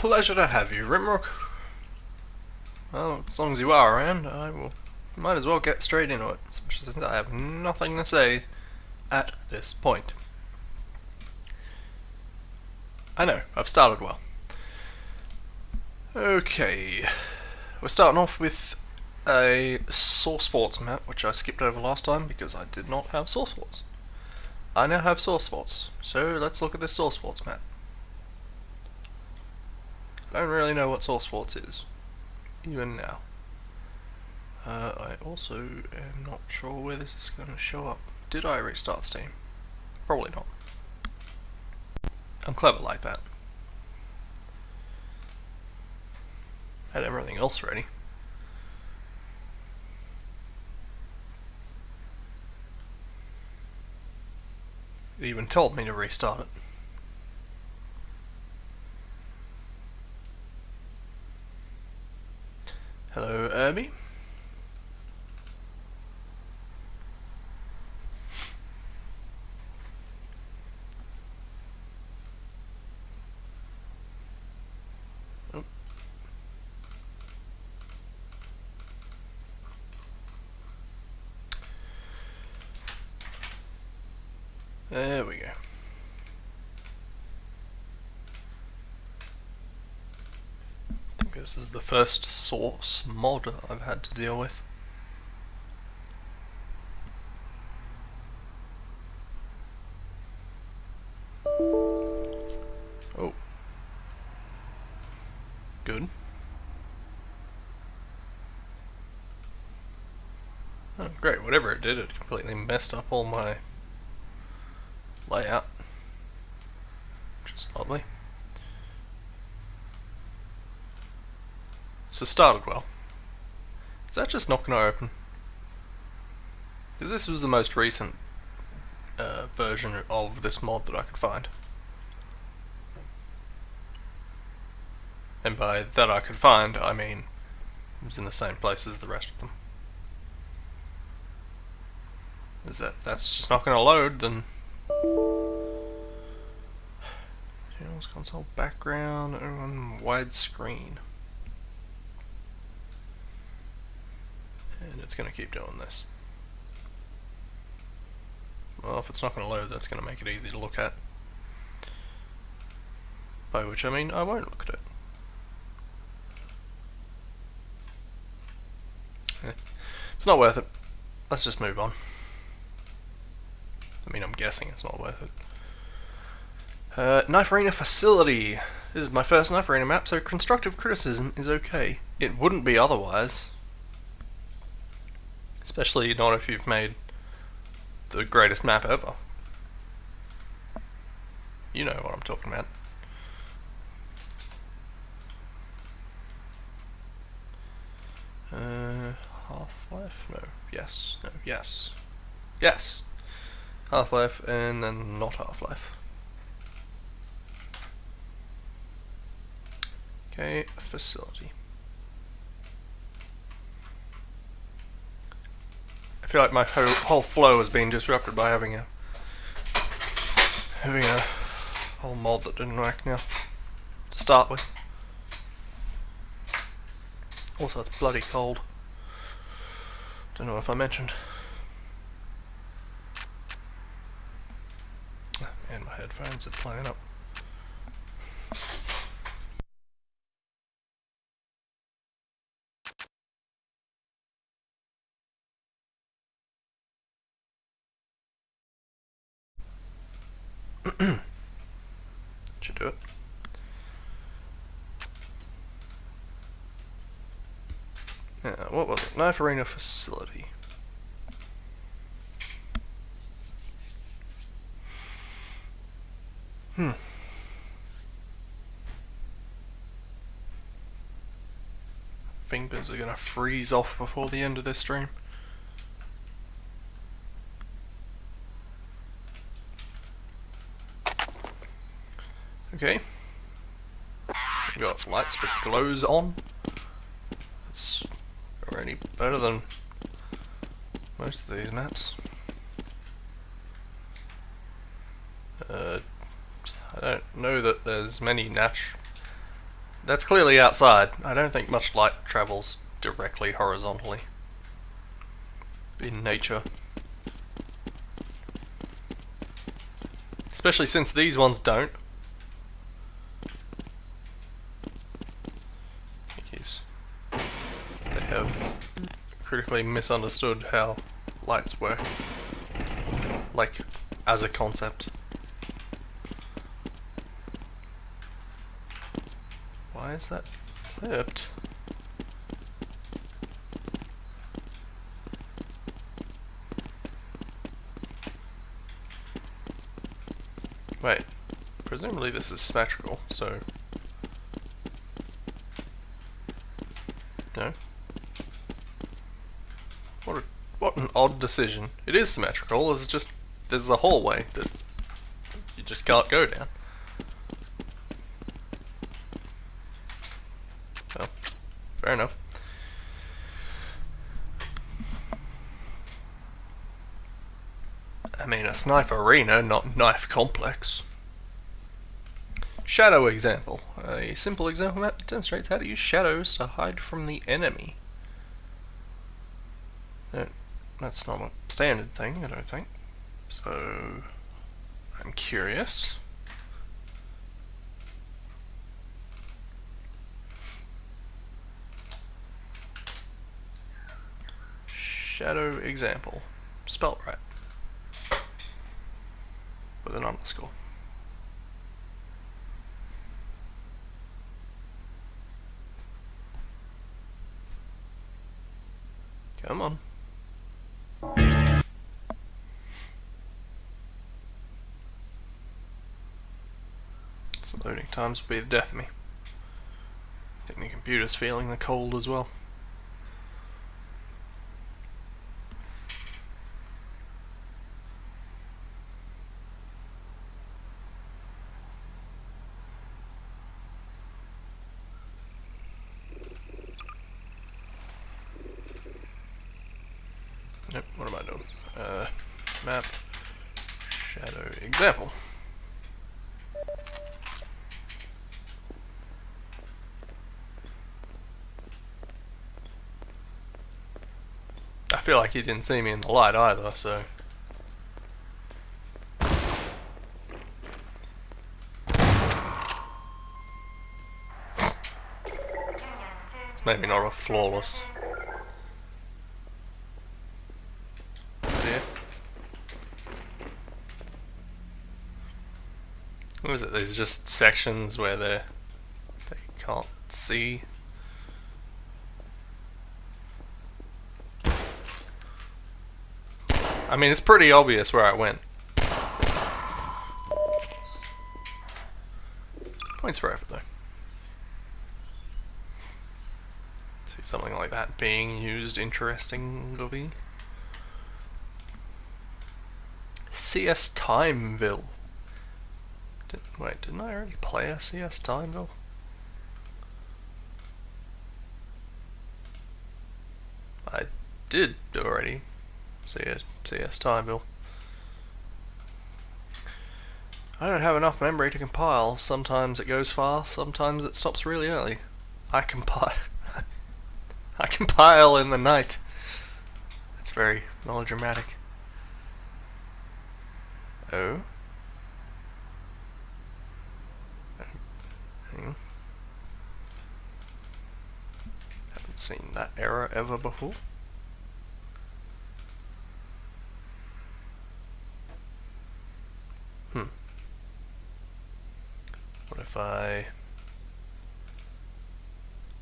Pleasure to have you, Rimrock. Well, as long as you are around, might as well get straight into it, especially since I have nothing to say at this point. I know, I've started well. Okay, we're starting off with a source forts map, which I skipped over last time because I did not have source forts. I now have source forts, so let's look at this source forts map. I don't really know what source forts is, even now. I also am not sure where this is going to show up. Did I restart Steam? Probably not. I'm clever like that. Had everything else ready. It even told me to restart it. Hello, Irby. Oh. There we go. I think this is the first source mod I've had to deal with. Oh. Good. Oh, great, whatever it did, it completely messed up all my layout, which is lovely. So started well. Is that just not going to open? Because this was the most recent version of this mod that I could find. And by that I could find, I mean it was in the same place as the rest of them. Is that's just not going to load, then channels, console, background, and widescreen. And it's going to keep doing this. Well, if it's not going to load, that's going to make it easy to look at. By which I mean I won't look at it. It's not worth it. Let's just move on. I mean, I'm guessing it's not worth it. Knife Arena Facility. This is my first Knife Arena map, so constructive criticism is okay. It wouldn't be otherwise. Especially not if you've made the greatest map ever. You know what I'm talking about. Half-Life? No. Yes. No. Yes. Yes! Half-Life and then not Half-Life. Okay, facility. I feel like my whole flow has been disrupted by having a whole mod that didn't work now to start with. Also, it's bloody cold. Don't know if I mentioned. And my headphones are playing up. Should do it. What was it? Knife Arena Facility. Fingers are gonna freeze off before the end of this stream. Okay. We got lights with glows on. That's already better than most of these maps. I don't know that there's many That's clearly outside. I don't think much light travels directly horizontally in nature. Especially since these ones don't. They have critically misunderstood how lights work. Like, as a concept. Why is that clipped? Wait, presumably this is symmetrical, so... No? What an odd decision. It is symmetrical, it's just... There's a hallway that you just can't go down. Well, fair enough. I mean, it's knife arena, not knife complex. Shadow example. A simple example map demonstrates how to use shadows to hide from the enemy. That's not a standard thing, I don't think. So, I'm curious. Shadow example. Spelt right. With an underscore. Come on. So loading times will be the death of me. I think the computer's feeling the cold as well. Nope, what am I doing? Map, shadow example. I feel like he didn't see me in the light either, so... It's maybe not a flawless... idea. What is it? There's just sections where they can't see. I mean, it's pretty obvious where I went. Points for effort, though. See something like that being used interestingly. CS Timeville. Wait, didn't I already play a CS Timeville? I did already see a CS Timeville. I don't have enough memory to compile. Sometimes it goes fast, sometimes it stops really early. I compile. I compile in the night. It's very melodramatic. Oh. Haven't seen that error ever before. What if I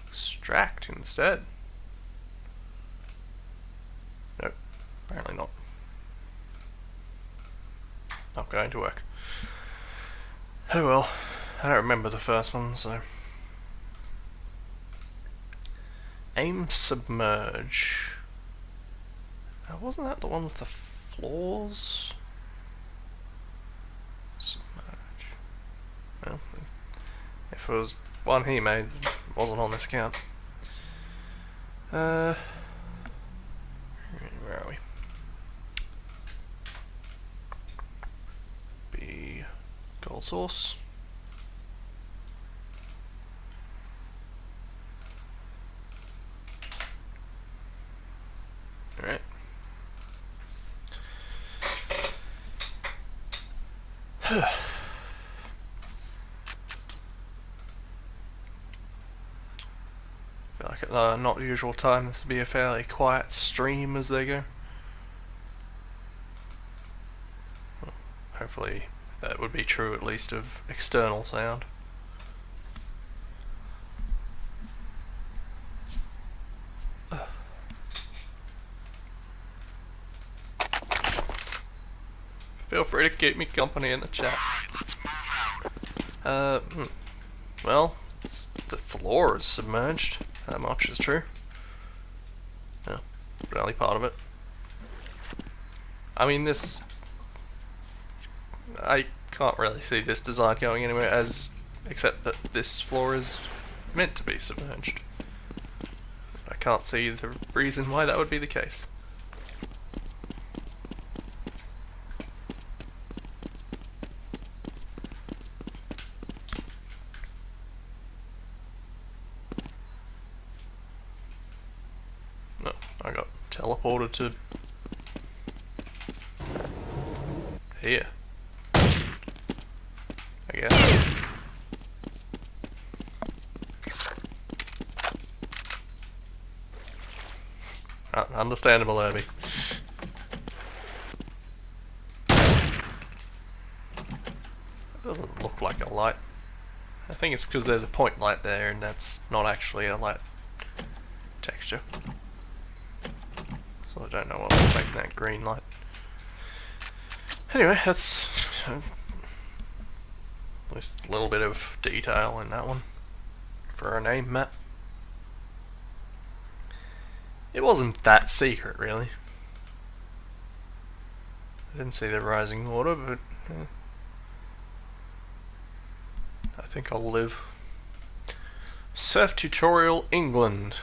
extract instead? Nope, apparently not. Not going to work. Oh well, I don't remember the first one, so... Aim submerge. Now, wasn't that the one with the floors? Submerge. Well, if it was one he made, it wasn't on this account. Where are we? Be gold source. Feel like at the not usual time this would be a fairly quiet stream as they go. Hopefully that would be true at least of external sound. Feel free to keep me company in the chat. Well, the floor is submerged. That much is true. Yeah, barely part of it. I mean, I can't really see this design going anywhere except that this floor is meant to be submerged. I can't see the reason why that would be the case. No, I got teleported to here, I guess. Understandable, Herbie. Doesn't look like a light. I think it's because there's a point light there and that's not actually a light texture. So I don't know what was making that green light. Anyway, that's at least a little bit of detail in that one for a name map. It wasn't that secret, really. I didn't see the rising water, but I think I'll live. Surf Tutorial England.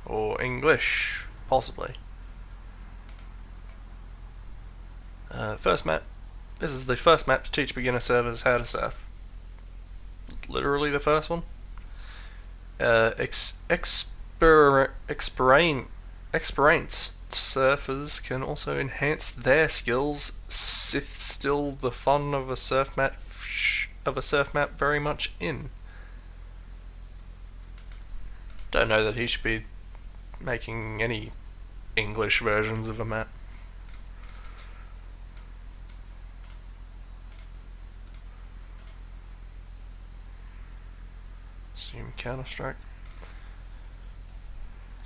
Or English, possibly. First map. This is the first map to teach beginner surfers how to surf. Literally the first one. Experienced surfers can also enhance their skills. Sith still the fun of a surf map very much in. Don't know that he should be making any English versions of a map. Assume Counter-Strike.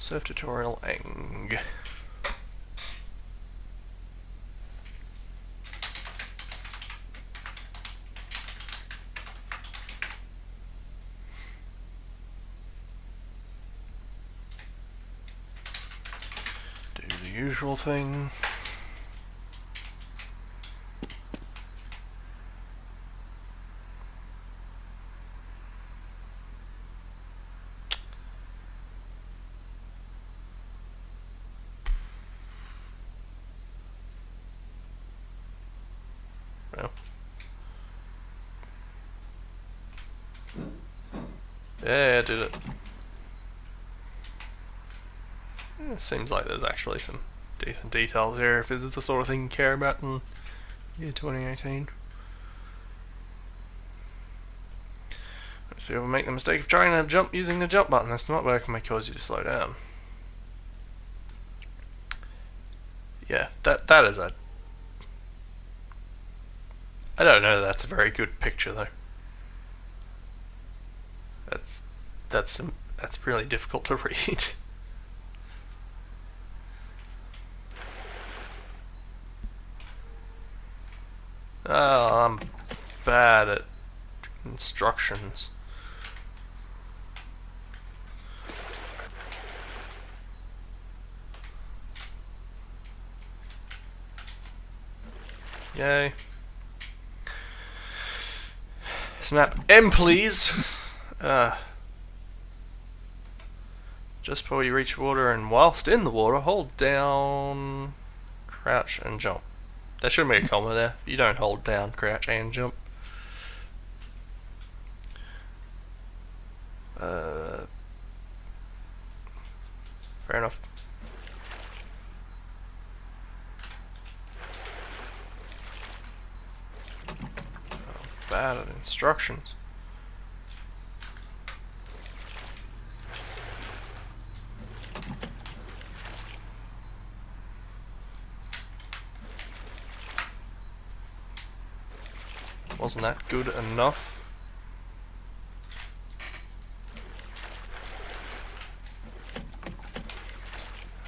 Surf Tutorial Eng. Do the usual thing. Yeah, I did it. It seems like there's actually some decent details here if this is the sort of thing you care about in year 2018. Most people make the mistake of trying to jump using the jump button. That's not working, may cause you to slow down. Yeah, that is a... I don't know, that's a very good picture though. That's really difficult to read. Oh, I'm bad at instructions. Yay. Snap M, please. Just before you reach water and whilst in the water, hold down, crouch and jump. There shouldn't be a comma there. You don't hold down, crouch and jump. Fair enough. bad at instructions. Wasn't that good enough?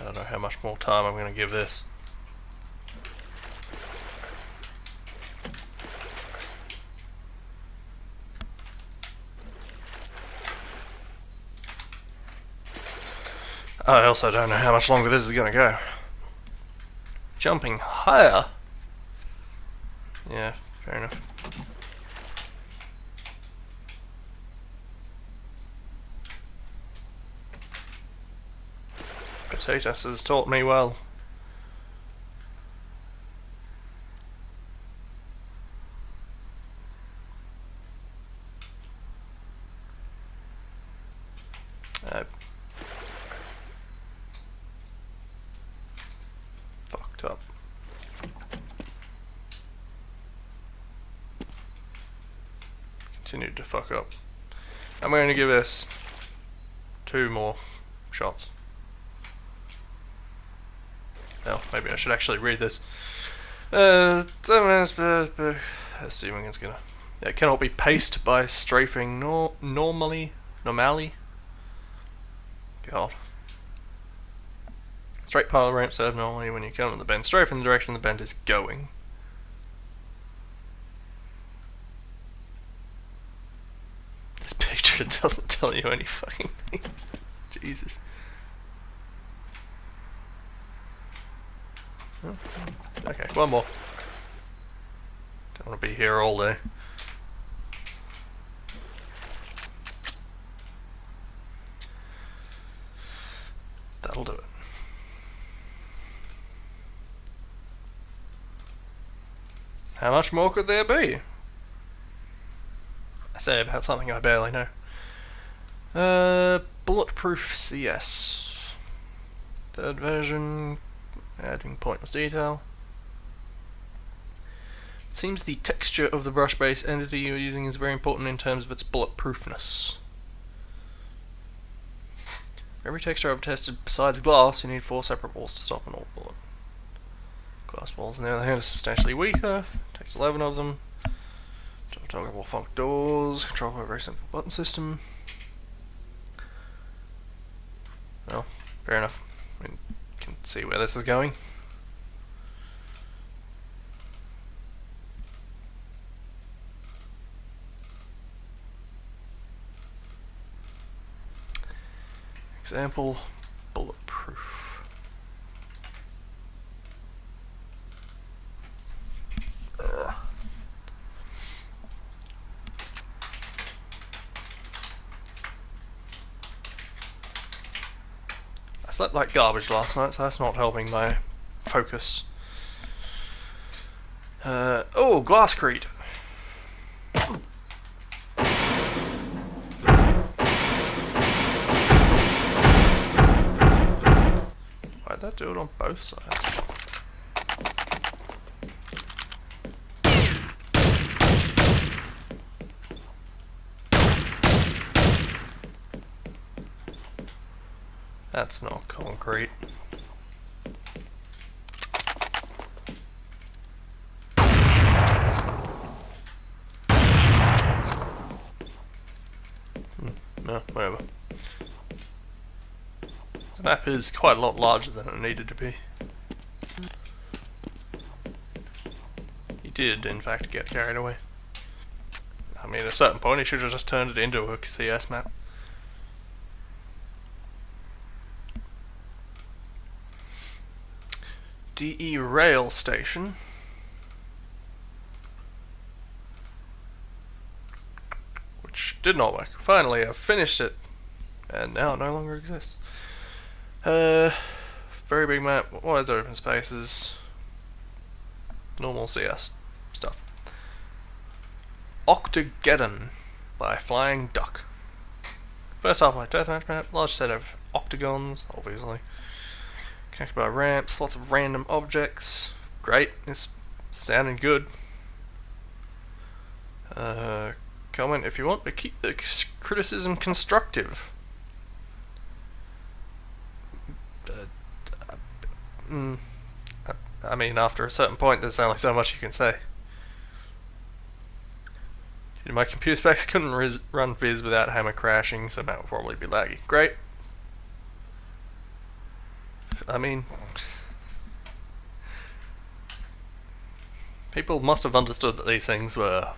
I don't know how much more time I'm going to give this. I also don't know how much longer this is going to go. Jumping higher? Yeah, fair enough. Potatoes has taught me well. Fucked up. Continued to fuck up. I'm going to give this 2 more shots. Well, maybe I should actually read this. Assuming it's gonna... It cannot be paced by strafing normally. God. Straight pile ramp serve normally when you come to the bend. Strafe in the direction the bend is going. This picture doesn't tell you any fucking thing. Jesus. Oh, okay, one more. Don't want to be here all day. That'll do it. How much more could there be? I say about something I barely know. Bulletproof CS. 3rd version. Adding pointless detail. It seems the texture of the brush base entity you're using is very important in terms of its bulletproofness. For every texture I've tested besides glass, you need 4 separate walls to stop an all bullet. Glass walls, on the other hand, are substantially weaker. Takes 11 of them. Toggleable funk doors. Control by a very simple button system. Well, fair enough. I mean, can see where this is going. Example, bulletproof. I slept like garbage last night, so that's not helping my focus. Oh, Glasscrete. Why'd that do it on both sides? That's not concrete. No, whatever. The map is quite a lot larger than it needed to be. He did, in fact, get carried away. I mean, at a certain point, he should have just turned it into a CS map. DE rail station. Which did not work. Finally, I've finished it. And now it no longer exists. Very big map, wide open spaces. Normal CS stuff. Octagon by Flying Duck. First Half-Life Deathmatch map, large set of octagons, obviously. Connected by ramps, lots of random objects. Great, it's sounding good. Comment if you want, but keep the criticism constructive. I mean, after a certain point, there's only so much you can say. My computer specs couldn't run Viz without hammer crashing, so that will probably be laggy. Great. I mean, people must have understood that these things were,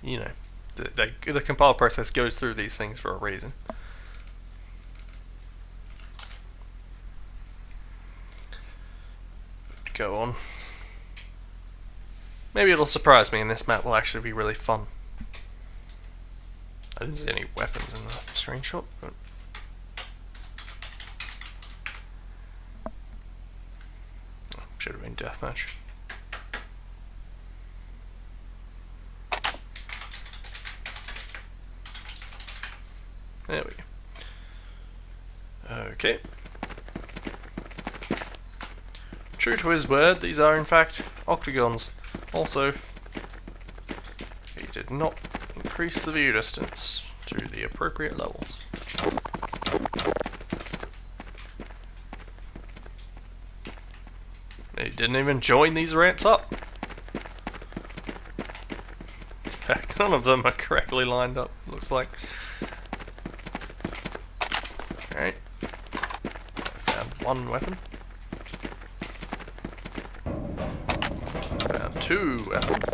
you know, the compile process goes through these things for a reason. Go on. Maybe it'll surprise me and this map will actually be really fun. I didn't see any weapons in the screenshot, but... Oh, should have been deathmatch. There we go. Okay. True to his word, these are in fact Octagons. Also, he did not increase the view distance to the appropriate levels. He didn't even join these ramps up. In fact, none of them are correctly lined up, looks like. Alright. I found one weapon. Found two weapons.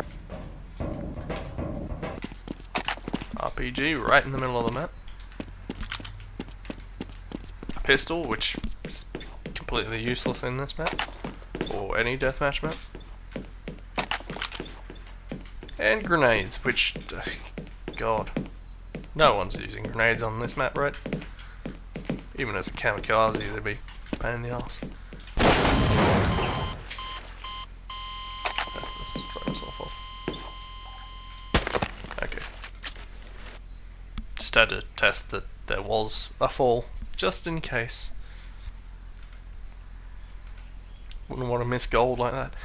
RPG right in the middle of the map. A pistol, which is completely useless in this map, or any deathmatch map. And grenades, which, God, no one's using grenades on this map, right? Even as a kamikaze, they'd be a pain in the arse. Let's throw myself off. Okay. Just had to test that there was a fall, just in case. Wouldn't want to miss gold like that.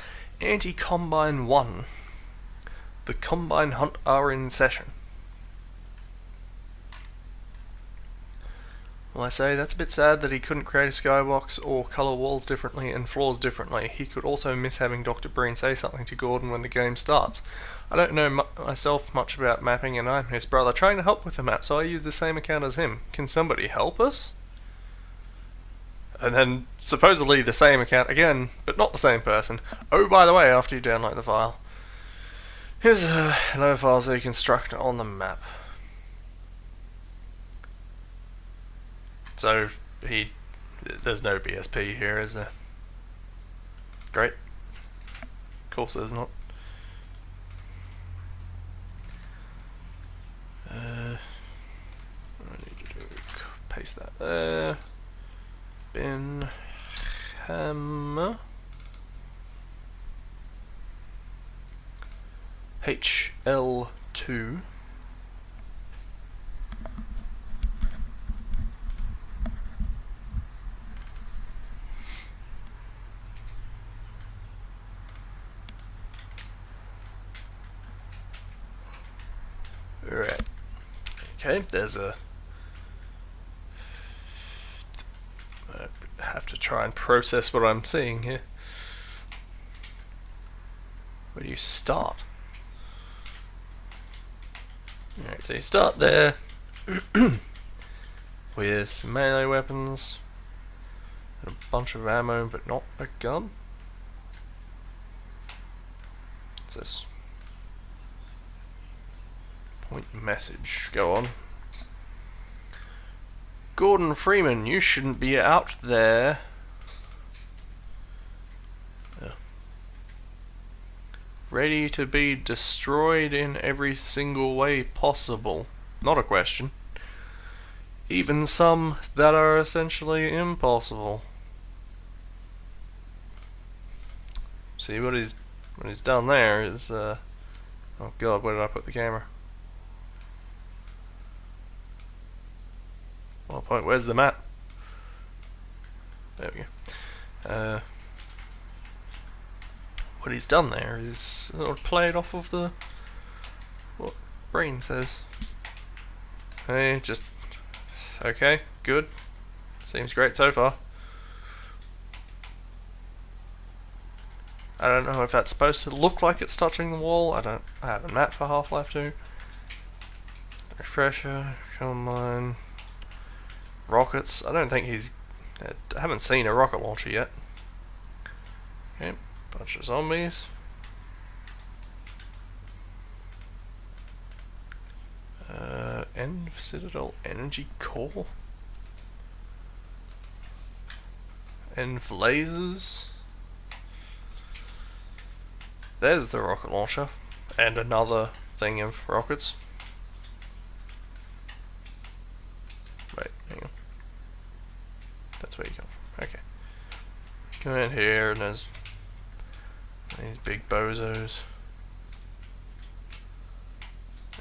Anti-Combine 1. The Combine Hunt are in session. Well, I say, that's a bit sad that he couldn't create a skybox or colour walls differently and floors differently. He could also miss having Dr. Breen say something to Gordon when the game starts. I don't know myself much about mapping, and I'm his brother trying to help with the map, so I use the same account as him. Can somebody help us? And then, supposedly the same account again, but not the same person. Oh, by the way, after you download the file, here's another file so you can construct it on the map. So, there's no BSP here, is there? Great. Of course there's not. I need to paste that there. Bin hammer HL2. Right. Okay, there's a... I have to try and process what I'm seeing here. Where do you start? Alright, so you start there with some melee weapons and a bunch of ammo, but not a gun. What's this? Point message. Go on. Gordon Freeman, you shouldn't be out there. Ready to be destroyed in every single way possible. Not a question. Even some that are essentially impossible. See what he's done there is oh god, where did I put the camera? Well, point, where's the map? There we go. What he's done there is sort of played off of the... What Brain says. Hey, just... Okay, good. Seems great so far. I don't know if that's supposed to look like it's touching the wall. I haven't mapped for Half-Life 2. Refresher, come on. Rockets. I don't think he's... I haven't seen a rocket launcher yet. Okay, bunch of zombies. End Citadel Energy Core. End lasers. There's the rocket launcher. And another thing of rockets. Wait, hang on. That's where you come from. Okay. Come in here and there's these big bozos.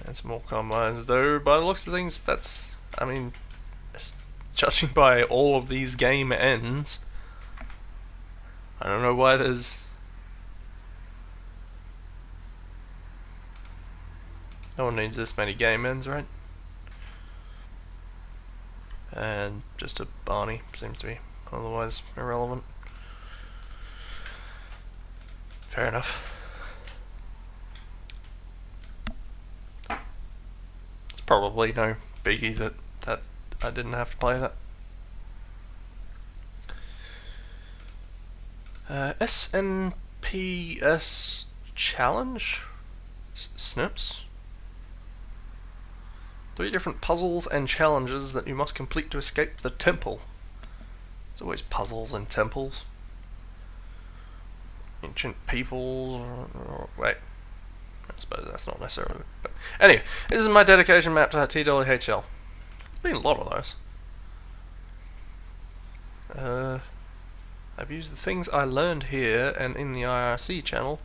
And some more combines, though by the looks of things, that's, I mean, judging by all of these game ends, I don't know why there's... No one needs this many game ends, right? And just a Barney seems to be otherwise irrelevant. Fair enough. It's probably no biggie that I didn't have to play that. SNPS challenge? Snips? 3 different puzzles and challenges that you must complete to escape the temple. There's always puzzles and temples. Ancient peoples, or wait. I suppose that's not necessarily. But anyway, this is my dedication map to twhl. There's been a lot of those. I've used the things I learned here and in the IRC channel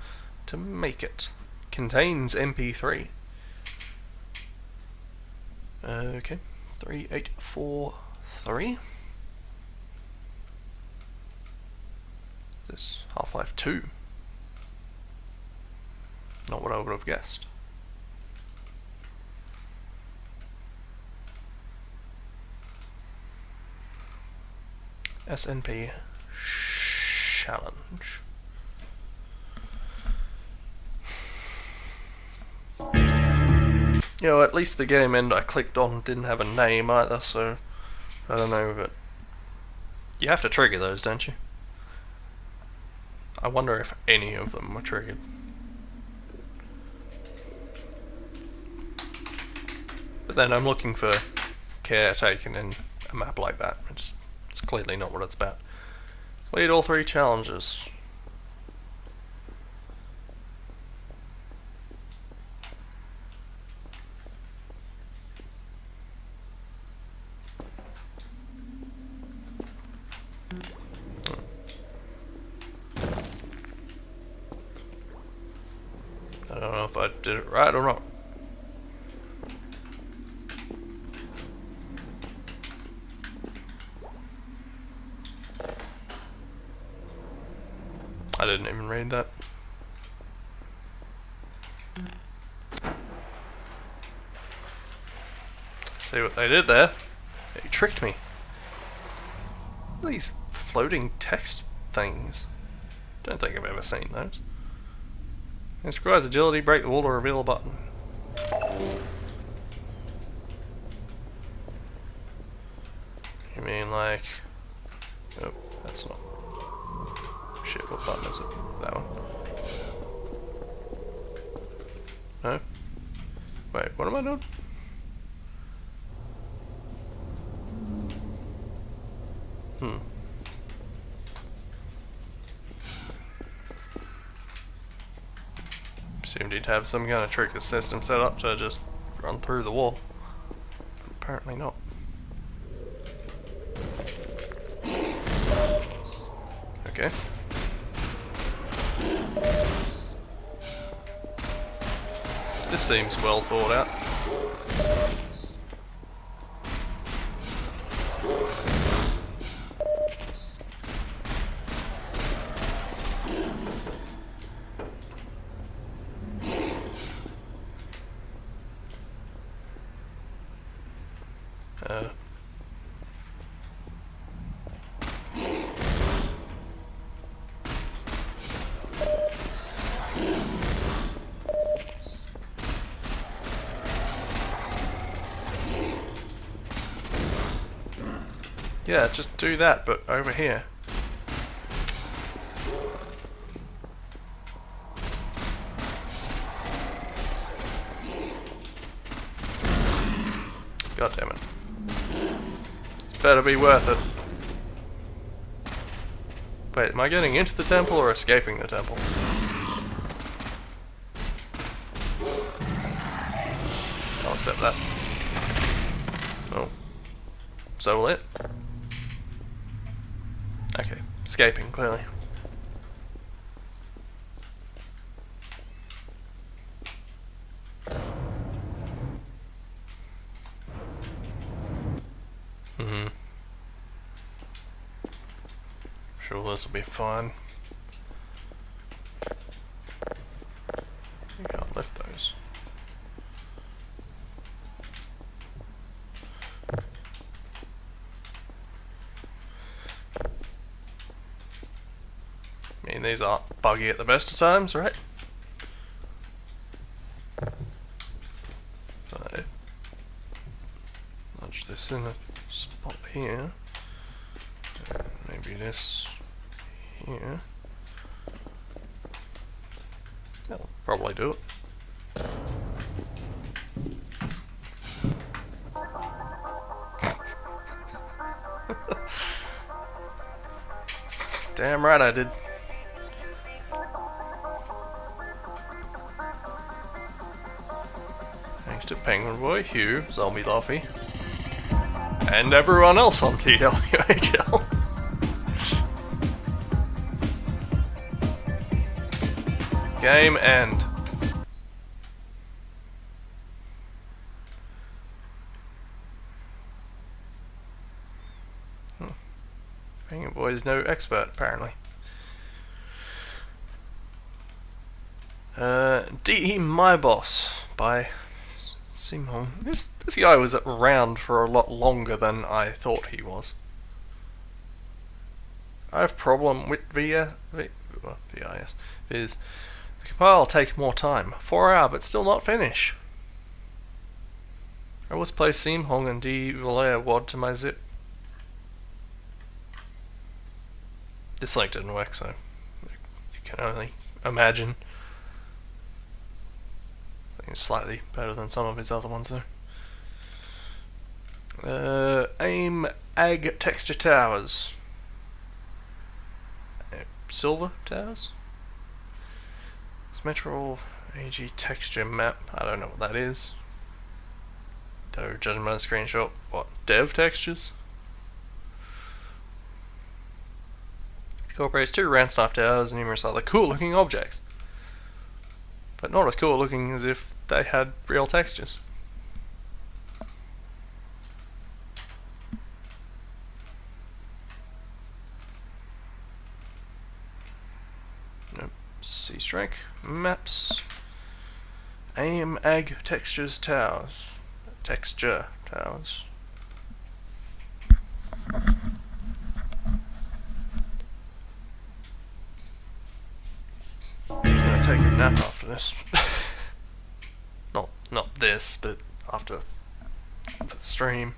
to make it. Contains MP3. Okay, 3843. This Half-Life 2. Not what I would have guessed. SNP challenge. You know, at least the game end I clicked on didn't have a name either, so I don't know, but you have to trigger those, don't you? I wonder if any of them were triggered. But then I'm looking for care taken in a map like that. It's clearly not what it's about. Complete all 3 challenges. I don't know if I did it right or not. I didn't even read that. See what they did there? They tricked me. These floating text things. Don't think I've ever seen those. This requires agility, break the wall to reveal a button. You mean like... Oh, that's not... Shit, what button is it? That one. No? Wait, what am I doing? Assumed he'd have some kind of trick system set up to just run through the wall. Apparently not. Okay. This seems well thought out. Yeah, just do that, but over here. God damn it. It's better be worth it. Wait, am I getting into the temple or escaping the temple? I'll accept that. Oh. So will it? Okay, escaping, clearly. Sure, this will be fine. You can't lift those. I mean, these aren't buggy at the best of times, right? If I nudge this in a spot here, maybe this here, that'll probably do it. Damn right I did. Thanks to Penguin Boy, Hugh, Zombie Luffy, and everyone else on twhl. Game end. Penguin Boy is no expert, apparently. D.E. My Boss by Simon. This guy was around for a lot longer than I thought he was. I have problem with VIS. Viz. The compile take more time. 4 hour, but still not finish. I was play Simhong and D. Valea WAD to my zip. This link didn't work, so you can only imagine. I think it's slightly better than some of his other ones, though. Aim Ag Texture Towers. Silver Towers? Symmetrical AG Texture Map. I don't know what that is. Don't judging by the screenshot. What? Dev textures? Incorporates 2 round snipe towers and numerous other cool looking objects. But not as cool looking as if they had real textures. Nope. C-Strike. Maps. Aim Ag Textures Towers. Texture Towers. I'm gonna take a nap after this. Not this, but after the stream.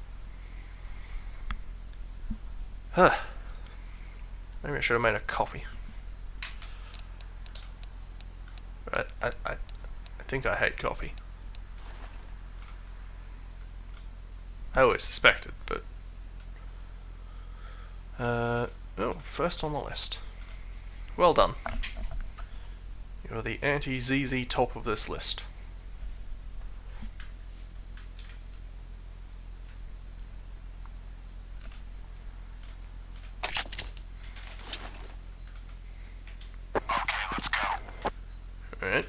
Huh. Maybe I should have made a coffee. I think I hate coffee. I always suspected, but oh, first on the list. Well done. You're the anti-ZZ top of this list. Okay, let's go. Alright.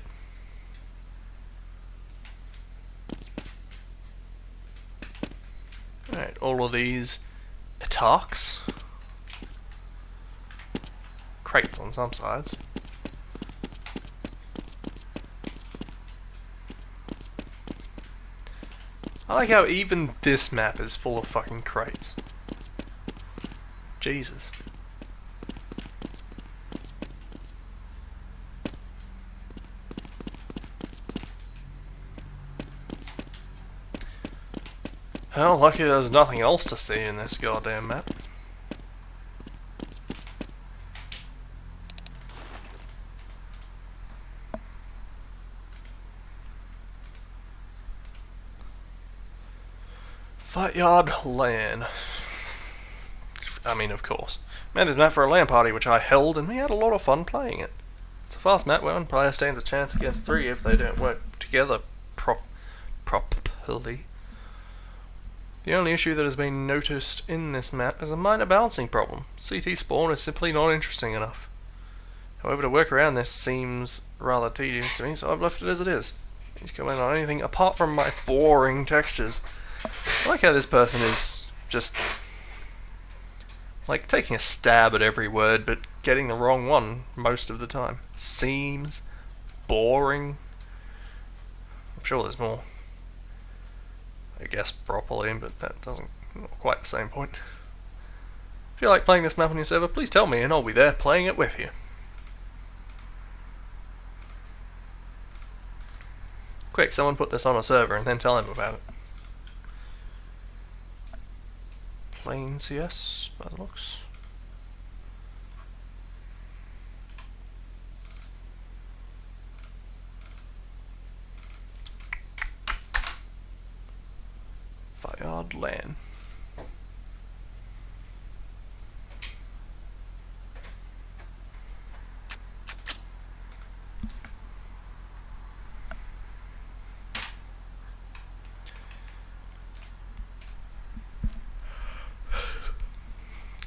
Alright, all of these attacks. Crates on some sides. I like how even this map is full of fucking crates. Jesus. Well, lucky there's nothing else to see in this goddamn map. Fight Yard LAN. I mean, of course. Made this map for a LAN party, which I held, and we had a lot of fun playing it. It's a fast map where one player stands a chance against 3 if they don't work together properly. The only issue that has been noticed in this map is a minor balancing problem. CT spawn is simply not interesting enough. However, to work around this seems rather tedious to me, so I've left it as it is. Please comment on anything apart from my boring textures. I like how this person is just like taking a stab at every word but getting the wrong one most of the time. Seems boring. I'm sure there's more. I guess properly, but that doesn't not quite the same point. If you like playing this map on your server, please tell me and I'll be there playing it with you. Quick, someone put this on a server and then tell him about it. Plain CS by the looks. Fired LAN.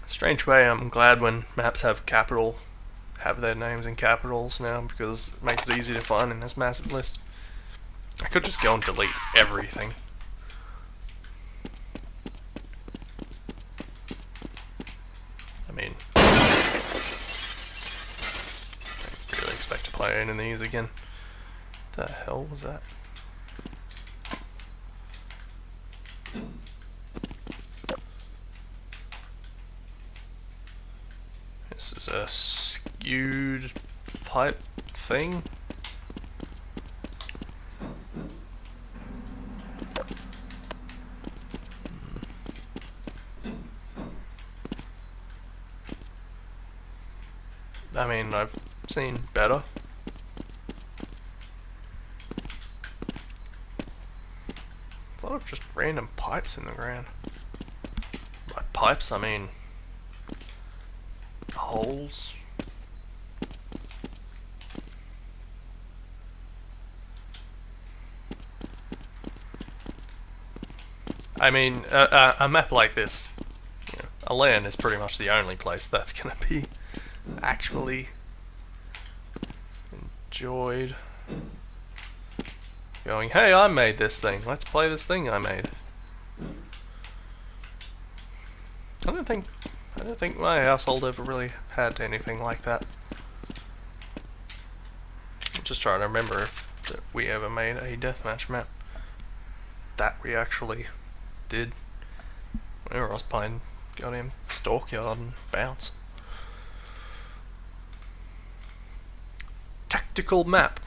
Strange way, I'm glad when maps have their names in capitals now, because it makes it easy to find in this massive list. I could just go and delete everything. I mean, I don't really expect to play any of these again. What the hell was that? This is a skewed pipe thing. I mean, I've seen better. A lot of just random pipes in the ground. By pipes, I mean holes. I mean, a map like this, you know, a LAN is pretty much the only place that's going to be actually enjoyed. Going, hey, I made this thing. Let's play this thing I made. I don't think my household ever really had anything like that. I'm just trying to remember if we ever made a deathmatch map that we actually did. Whenever I was playing goddamn Stalkyard and Bounce. Tactical map.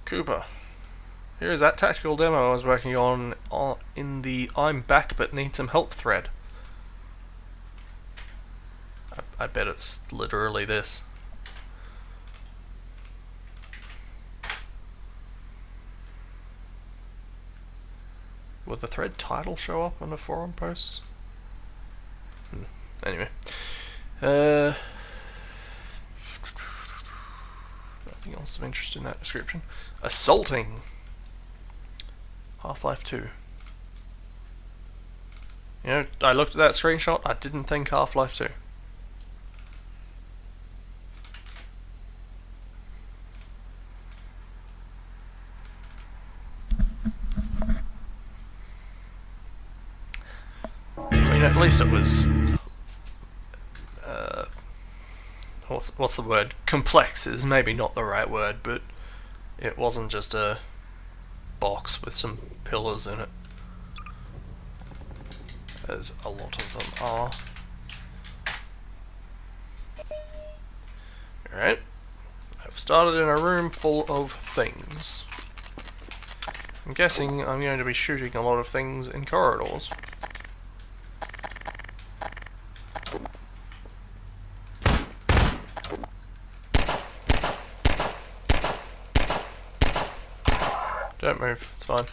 Cooper. Here is that tactical demo I was working on in the I'm back but need some help thread. I bet it's literally this. Would the thread title show up on the forum posts? Anyway. Nothing else of interest in that description. Assaulting! Half-Life 2. You know, I looked at that screenshot, I didn't think Half-Life 2. I mean, at least it was... what's the word? Complex is maybe not the right word, but it wasn't just a box with some pillars in it. As a lot of them are. Alright. I've started in a room full of things. I'm guessing I'm going to be shooting a lot of things in corridors. Don't move, it's fine.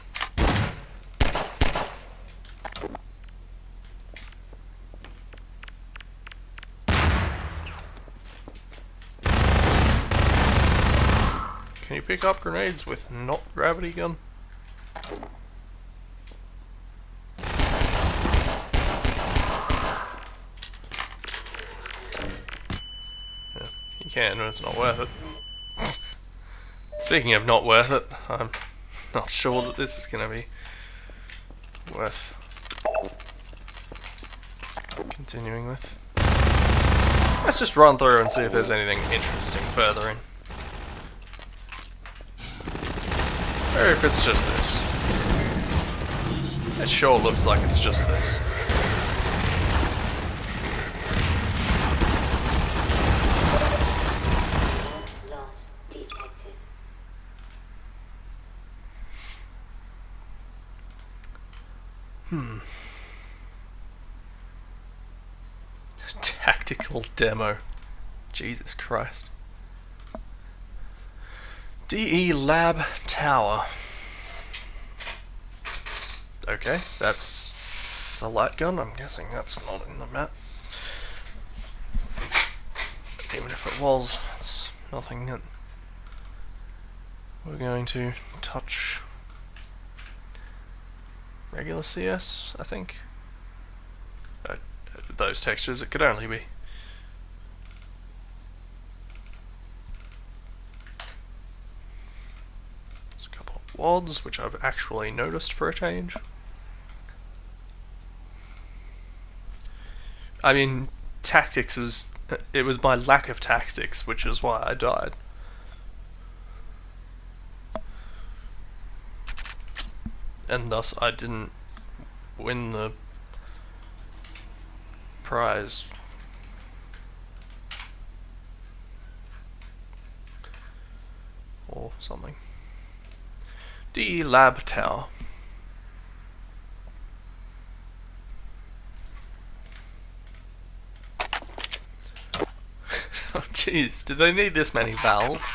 Can you pick up grenades with not gravity gun? Yeah, you can, but it's not worth it. Speaking of not worth it, I'm not sure that this is going to be worth continuing with. Let's just run through and see if there's anything interesting further in. Or if it's just this. It sure looks like it's just this. Loss detected. Tactical demo. Jesus Christ. DE Lab Tower. Okay, that's a light gun. I'm guessing that's not in the map. Even if it was, it's nothing that we're going to touch. Regular CS, I think. Those textures, it could only be. There's a couple of WODs, which I've actually noticed for a change. I mean, tactics was... it was my lack of tactics, which is why I died. And thus I didn't win the prize. Or something. DE Lab Tower. Oh jeez, do they need this many valves?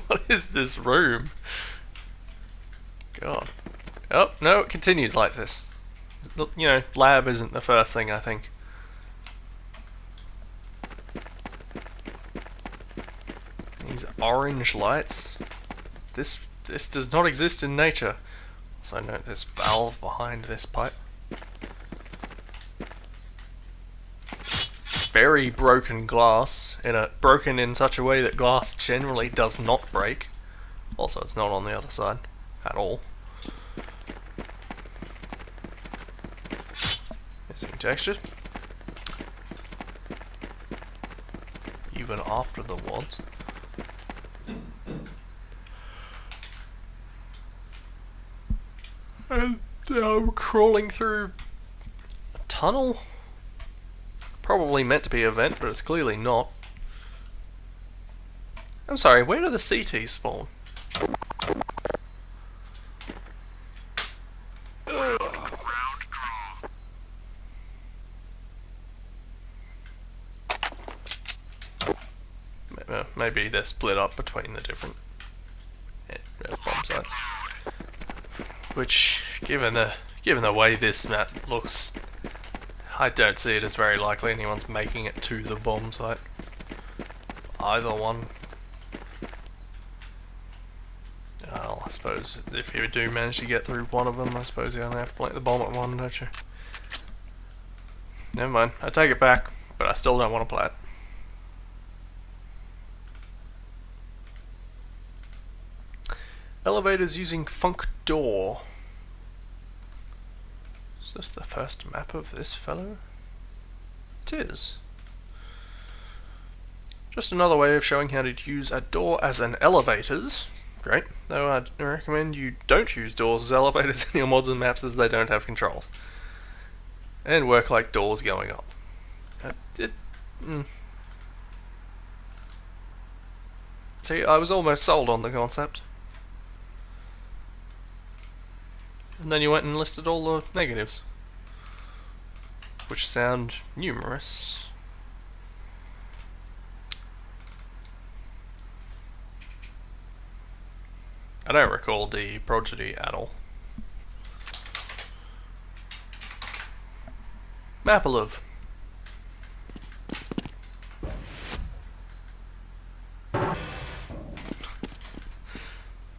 What is this room? God. Oh, no, it continues like this. You know, lab isn't the first thing, I think. These orange lights. This does not exist in nature. Also note this valve behind this pipe. Very broken glass, broken in such a way that glass generally does not break. Also, it's not on the other side at all. Missing texture. Even after the WODs. And now we're crawling through a tunnel. Probably meant to be a vent, but it's clearly not. I'm sorry, where do the CTs spawn? Maybe they're split up between the different bomb sites. Which, given the way this map looks, I don't see it as very likely anyone's making it to the bomb site. Either one. Well, I suppose if you do manage to get through one of them, I suppose you only have to plant the bomb at one, don't you? Never mind, I take it back, but I still don't want to play it. Elevators using Funk Door. Is this the first map of this fellow? It is. Just another way of showing how to use a door as an elevators. Great, though I'd recommend you don't use doors as elevators in your mods and maps as they don't have controls. And work like doors going up. See, I was almost sold on the concept. And then you went and listed all the negatives. Which sound numerous. I don't recall the prodigy at all. Mapalove.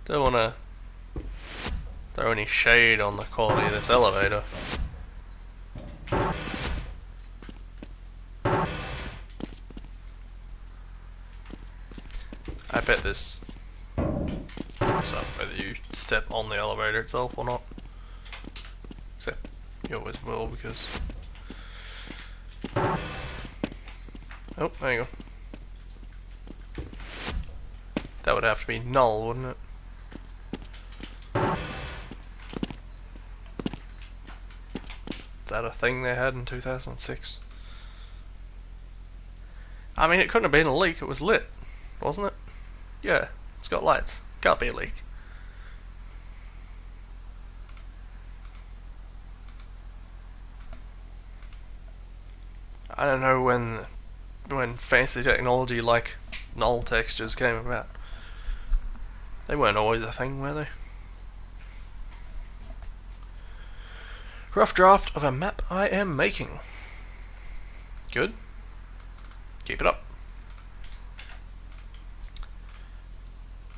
Don't wanna throw any shade on the quality of this elevator. I bet this goes up whether you step on the elevator itself or not. Except you always will because... Oh, there you go. That would have to be null, wouldn't it? Is that a thing they had in 2006? I mean, it couldn't have been a leak, it was lit, wasn't it? Yeah, it's got lights. Can't be a leak. I don't know when fancy technology like null textures came about. They weren't always a thing, were they? Rough draft of a map I am making. Good. Keep it up.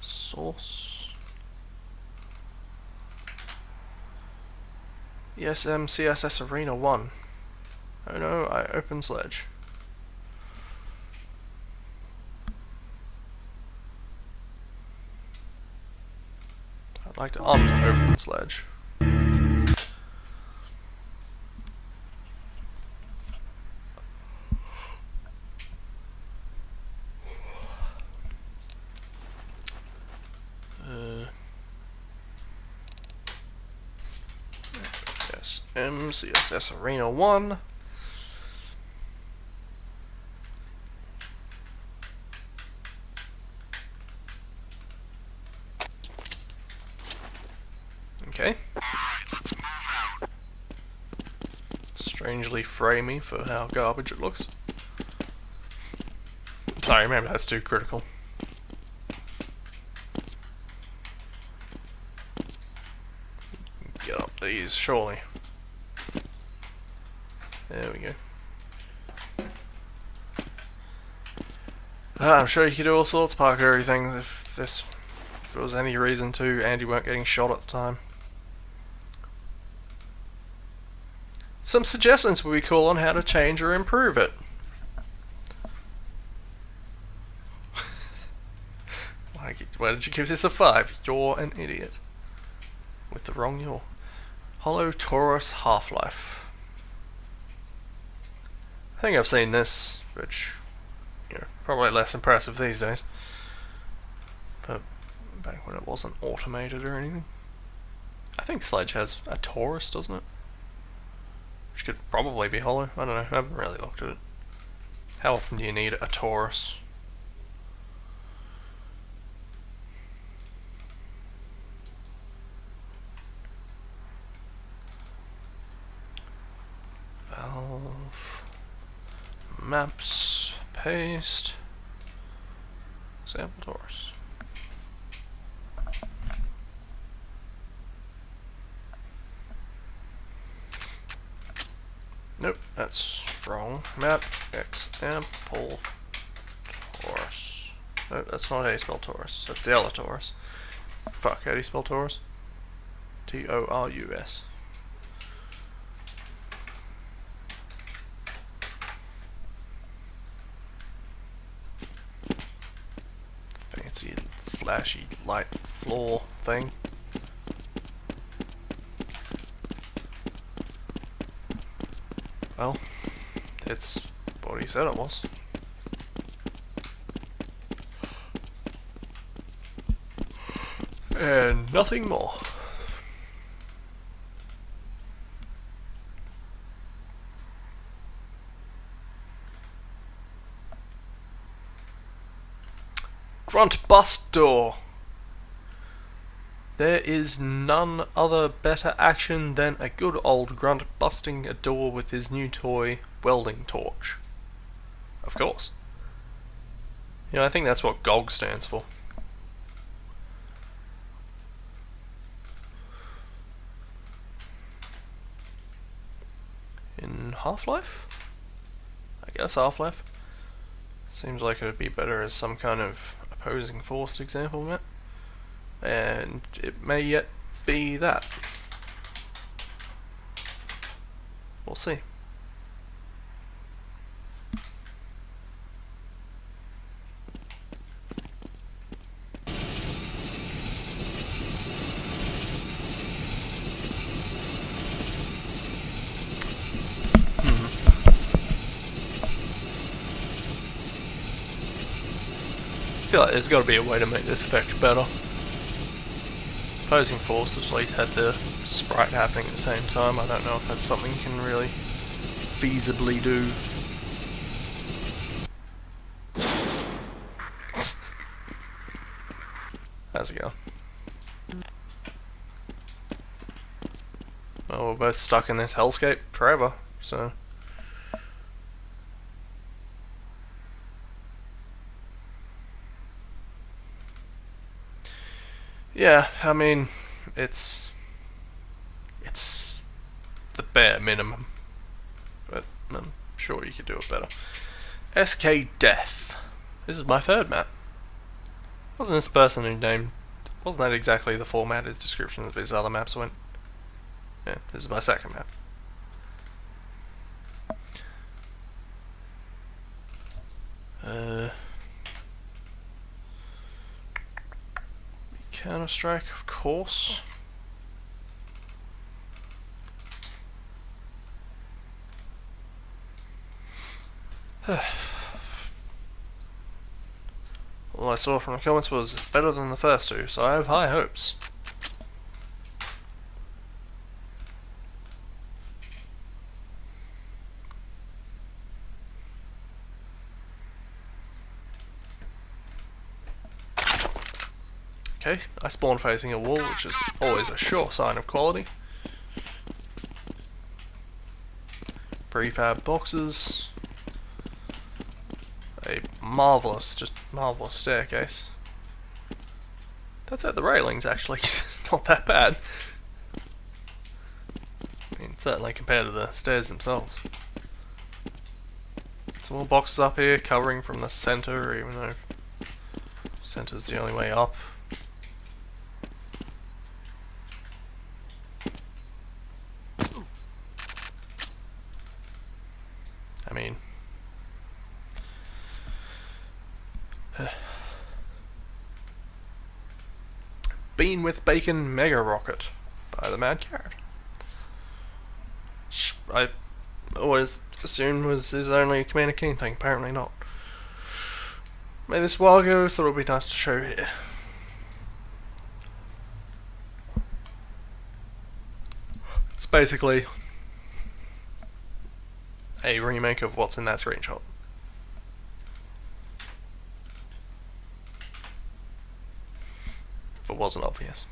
Source. ESM CSS Arena 1. Oh no, I open sledge. I'd like to open sledge. CSS Arena 1. Okay. Let's move out. Strangely framey for how garbage it looks. Sorry, maybe that's too critical. Get up these, surely. There we go. I'm sure you could do all sorts of parkour things if there was any reason to, and you weren't getting shot at the time. Some suggestions would be cool on how to change or improve it. Why did you give this a 5? You're an idiot. With the wrong yaw. Hollow Taurus Half-Life. I think I've seen this, which, you know, probably less impressive these days. But back when it wasn't automated or anything. I think Sledge has a Taurus, doesn't it? Which could probably be hollow. I don't know, I haven't really looked at it. How often do you need a Taurus? Valve maps, paste, sample Taurus. Nope, that's wrong. Map example Taurus. Nope, that's not how you spell Taurus. That's the other Taurus. Fuck, how do you spell Taurus? T-O-R-U-S. Fancy, flashy, light floor thing. Well, it's what he said it was. And nothing more. Grunt bust door. There is none other better action than a good old Grunt busting a door with his new toy welding torch. Of course. You know, I think that's what GOG stands for. In Half-Life? I guess Half-Life. Seems like it would be better as some kind of opposing force example map. And it may yet be that. We'll see. I feel like there's got to be a way to make this effect better. Opposing force at least had the sprite happening at the same time. I don't know if that's something you can really feasibly do. How's it going? Well, we're both stuck in this hellscape forever, so... Yeah, I mean, it's the bare minimum, but I'm sure you could do it better. Eske Death. This is my third map. Wasn't this person who named? Wasn't that exactly the format his description of his other maps went? Yeah, this is my second map. Counter-Strike, of course. All I saw from the comments was better than the first two, so I have high hopes. Okay, I spawn facing a wall, which is always a sure sign of quality. Prefab boxes. A marvellous, just marvellous staircase. That's at the railings, actually. Not that bad. I mean, certainly compared to the stairs themselves. Some more boxes up here, covering from the centre, even though centre's the only way up. I mean, Bean with Bacon Mega Rocket by the Mad Carrot. I always assumed was his only Commander Keen thing, apparently not. Made this a while ago, thought it would be nice to show here. It's basically a remake of what's in that screenshot. If it wasn't obvious.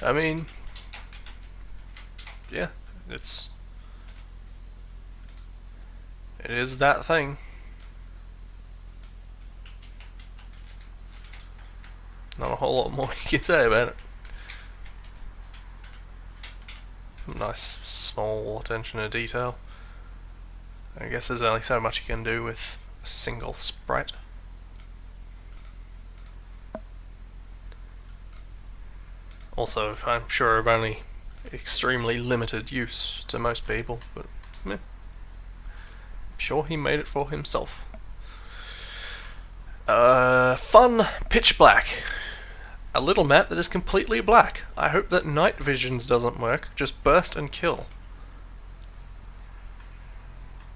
I mean, yeah, it is that thing. Not a whole lot more you can say about it. Nice small attention to detail. I guess there's only so much you can do with a single sprite. Also, I'm sure of only extremely limited use to most people, but I'm sure he made it for himself. Fun pitch black. A little map that is completely black. I hope that night visions doesn't work. Just burst and kill.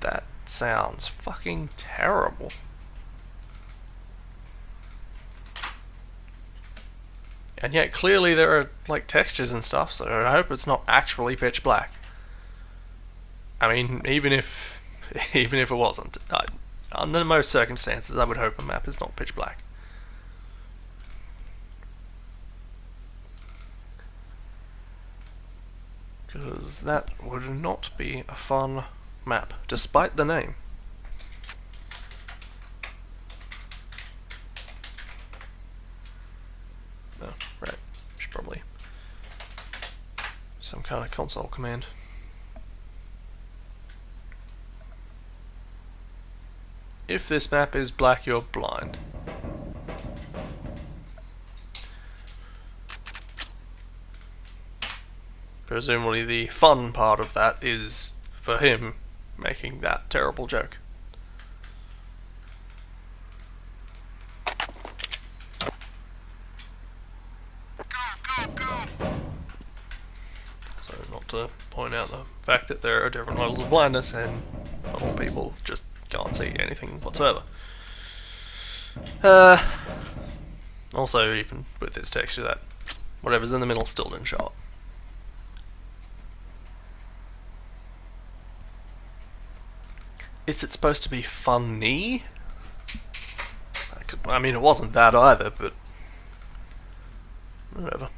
That sounds fucking terrible. And yet clearly there are like textures and stuff, so I hope it's not actually pitch black. I mean, even if it wasn't, under most circumstances I would hope a map is not pitch black. Because that would not be a fun map, despite the name. Oh, right. Should probably some kind of console command. If this map is black, you're blind. Presumably the fun part of that is for him making that terrible joke. So not to point out the fact that there are different levels of blindness and not all people just can't see anything whatsoever. Also, even with this texture, that whatever's in the middle still didn't show up. Is it supposed to be funny? I mean, it wasn't that either, but whatever.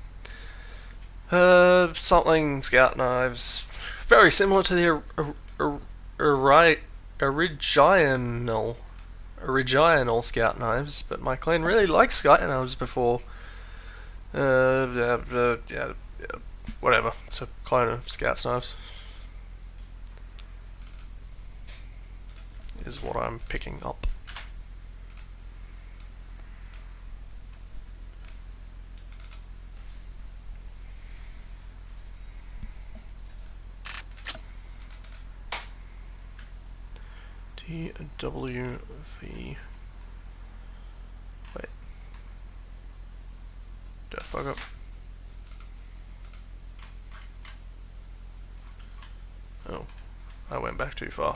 Something scout knives, very similar to the original scout knives, but my clan really liked scout knives before. Whatever. It's a clone of scout knives. Is what I'm picking up. TWV. Wait. Did I fuck up? Oh, I went back too far.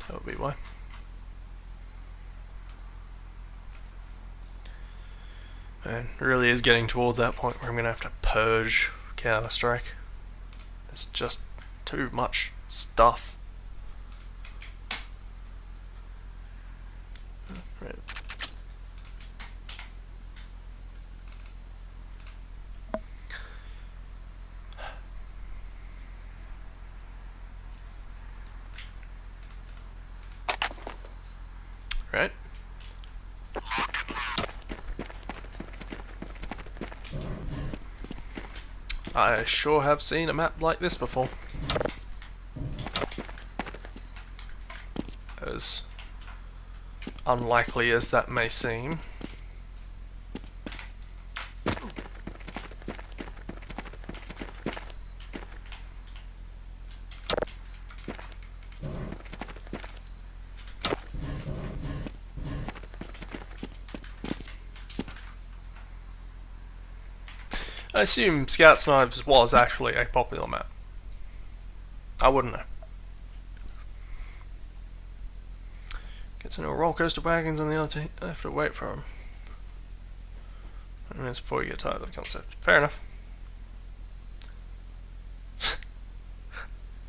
That would be why. And it really is getting towards that point where I'm going to have to purge Counter-Strike. There's just too much stuff. Right. Right. I sure have seen a map like this before. As unlikely as that may seem. I assume Scout's Knives was actually a popular map. I wouldn't know. Gets into a roller coaster wagons on the other I have to wait for him. 20 minutes before you get tired of the concept. Fair enough.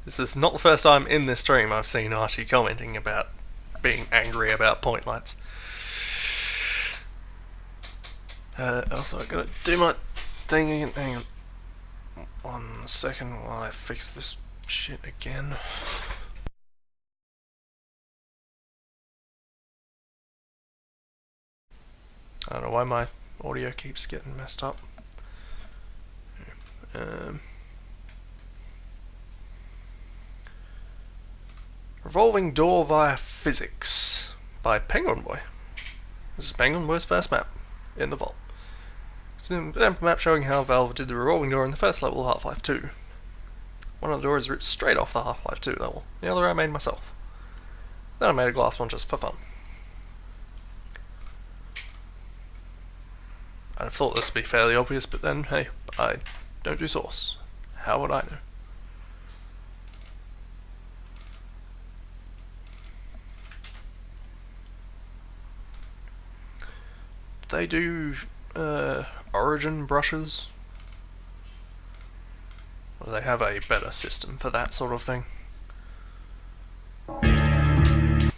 This is not the first time in this stream I've seen Archie commenting about being angry about point lights. Also, I gotta do my thing again. Hang on 1 second while I fix this shit again. I don't know why my audio keeps getting messed up. Revolving Door via Physics by Penguin Boy. This is Penguin Boy's first map in the vault. It's an example map showing how Valve did the revolving door in the first level of Half-Life 2. One of the doors ripped straight off the Half-Life 2 level, the other I made myself. Then I made a glass one just for fun. I'd have thought this would be fairly obvious, but then, hey, I don't do source. How would I know? They do origin brushes? Or do they have a better system for that sort of thing? Can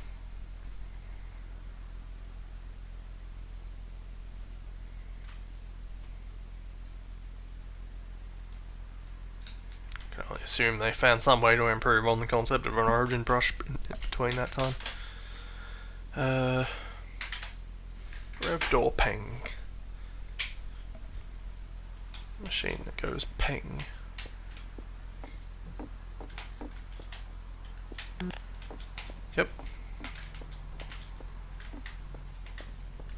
only assume they found some way to improve on the concept of an origin brush in between that time. Rev door ping. Machine that goes ping. Yep.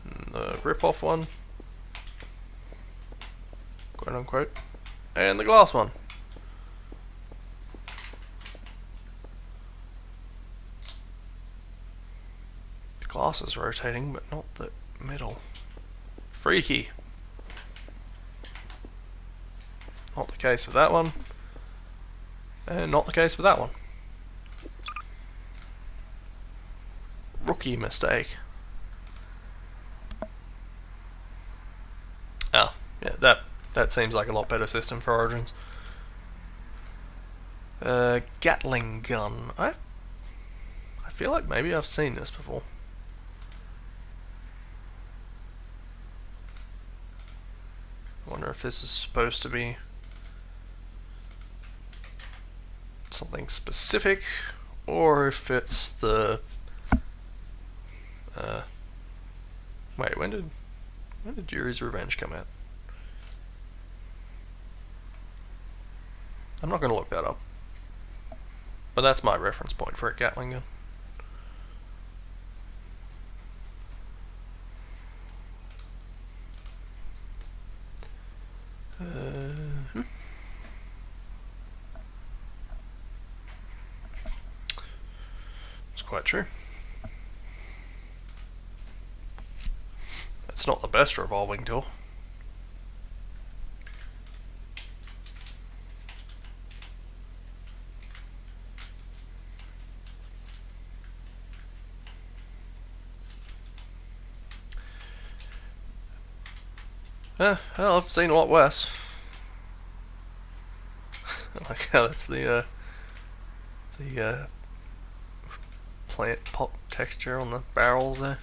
And the rip-off one. Quote unquote. And the glass one. The glass is rotating, but not the middle. Freaky. Not the case with that one. And not the case with that one. Rookie mistake. Oh, yeah, that seems like a lot better system for Origins. Gatling gun. I feel like maybe I've seen this before. I wonder if this is supposed to be something specific, or if it's the wait, when did Yuri's Revenge come out? I'm not going to look that up, but that's my reference point for a Gatling gun. It's quite true. It's not the best revolving door. Well, I've seen a lot worse. I like how that's the plant pot texture on the barrels there.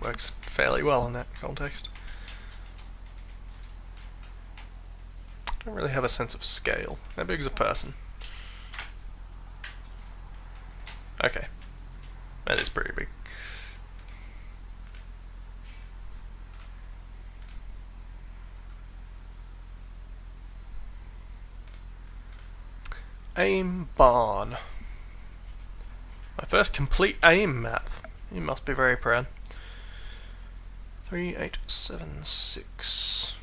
Works fairly well in that context. I don't really have a sense of scale. How big is a person? Okay. That is pretty big. AIM barn. My first complete AIM map. You must be very proud. 3876.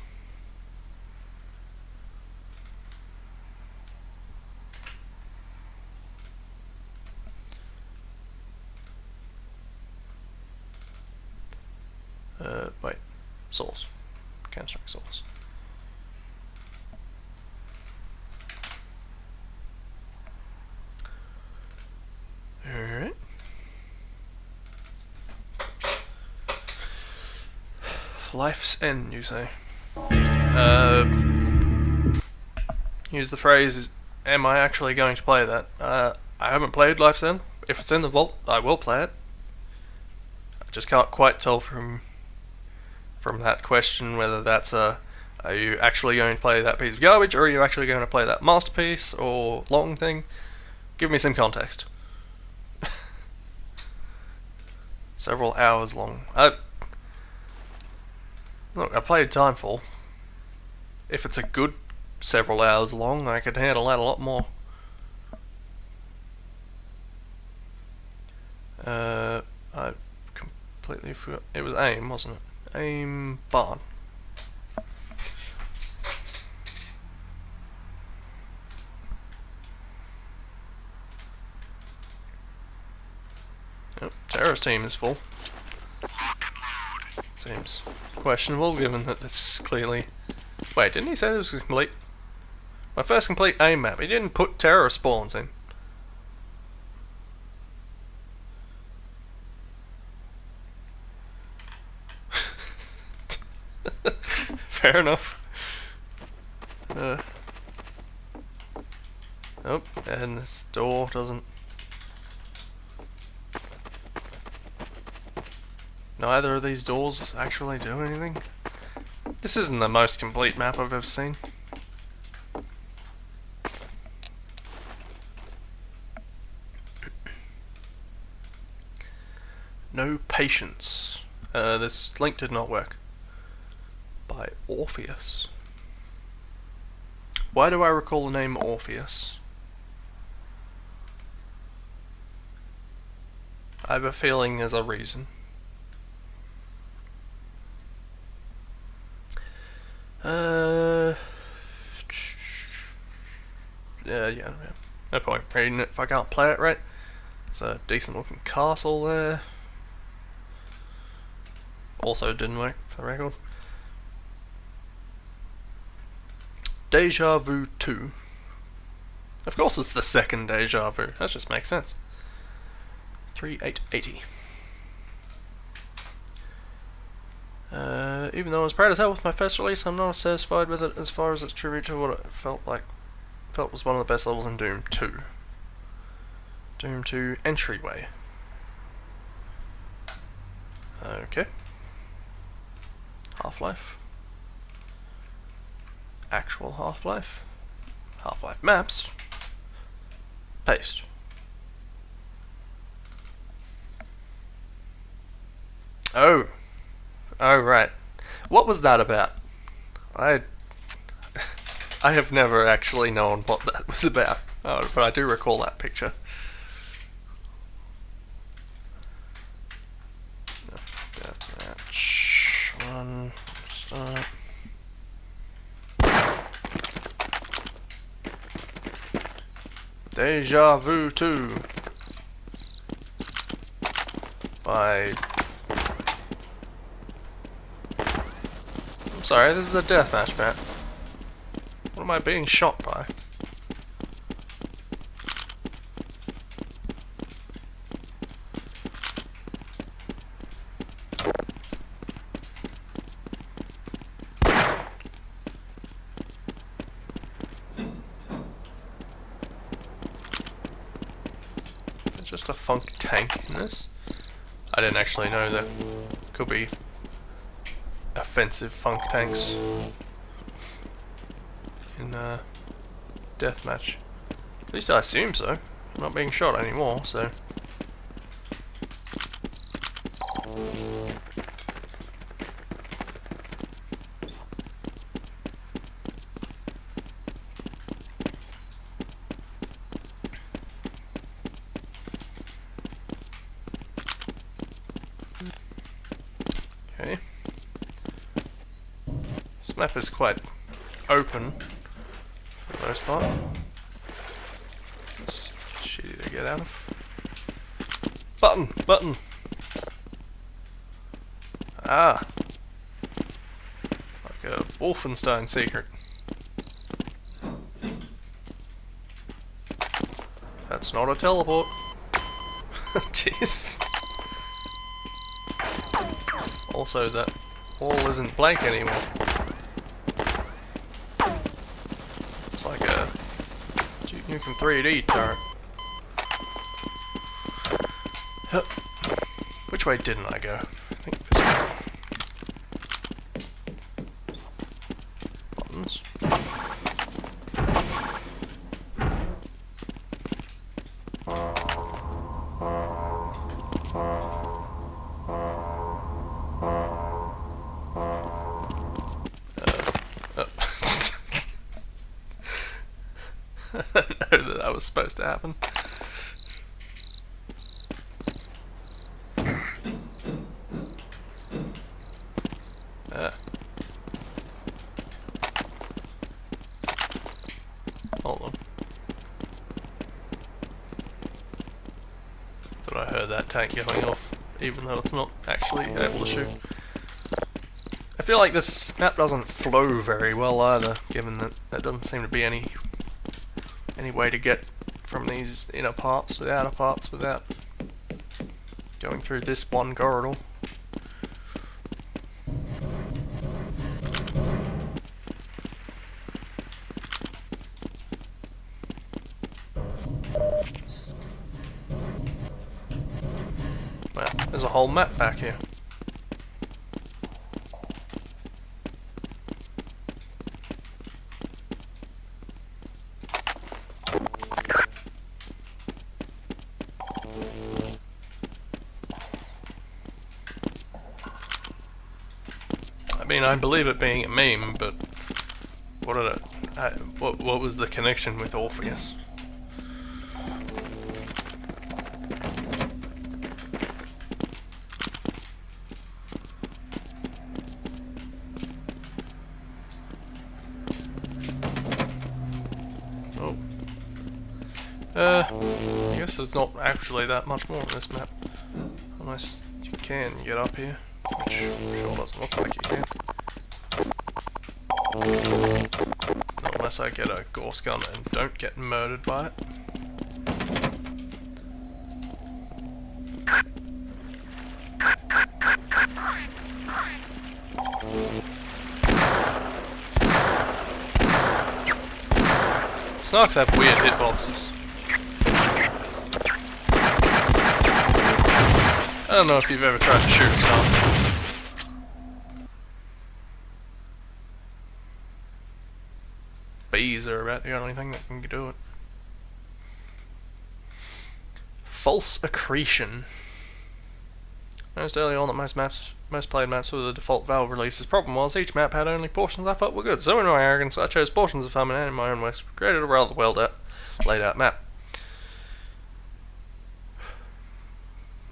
Wait. Source. Counter-Strike source. Alright. Life's End, you say? Use the phrase, am I actually going to play that? I haven't played Life's End. If it's in the vault, I will play it. I just can't quite tell from that question whether that's are you actually going to play that piece of garbage, or are you actually going to play that masterpiece, or long thing? Give me some context. Several hours long. Look, I played Timefall. If it's a good several hours long, I could handle that a lot more. I completely forgot. It was aim, wasn't it? Aim barn. Yep, terrorist team is full. Seems questionable given that this is clearly... Wait, didn't he say this was complete? My first complete aim map. He didn't put terrorist spawns in. Fair enough. Oh, and this door doesn't... Neither of these doors actually do anything. This isn't the most complete map I've ever seen. No patience. This link did not work. By Orpheus. Why do I recall the name Orpheus? I have a feeling there's a reason. Yeah, no point reading it if I can't play it right. It's a decent looking castle there. Also didn't work, for the record. Deja Vu 2. Of course it's the second Deja Vu, that just makes sense. 3880. Even though I was proud as hell with my first release, I'm not satisfied with it as far as its tribute to what it felt was one of the best levels in Doom 2. Doom 2 Entryway. Okay. Half-Life. Actual Half-Life. Half-Life maps. Paste. Oh, right. What was that about? I have never actually known what that was about. Oh, but I do recall that picture. Match 1, start. Deja Vu 2 by... I'm sorry, this is a deathmatch map. What am I being shot by? There's just a funk tank in this. I didn't actually know that could be offensive funk tanks in deathmatch. At least I assume so. I'm not being shot anymore, so. Okay. This map is quite open for the most part. It's shitty to get out of. Button! Ah! Like a Wolfenstein secret. That's not a teleport. Jeez. Also, that wall isn't blank anymore. It's like a Duke Nukem 3D turret. Hup. Which way didn't I go? I think this way. Buttons. I didn't know that was supposed to happen. that I heard that tank going off, even though it's not actually able to shoot. I feel like this map doesn't flow very well either, given that there doesn't seem to be any way to get from these inner parts to the outer parts without going through this one corridor. Well, there's a whole map back here. I mean, I believe it being a meme, but what was the connection with Orpheus? Oh. I guess there's not actually that much more on this map. Unless you can get up here, which sure doesn't look like you can. Not unless I get a Gorse gun and don't get murdered by it. Snarks have weird hitboxes. I don't know if you've ever tried to shoot a snark. Bees are about the only thing that can do it. False accretion. Noticed early on that most played maps with the default Valve releases. Problem was, each map had only portions I thought were good. So in my arrogance, I chose portions of fun and in my own way created a rather laid out map.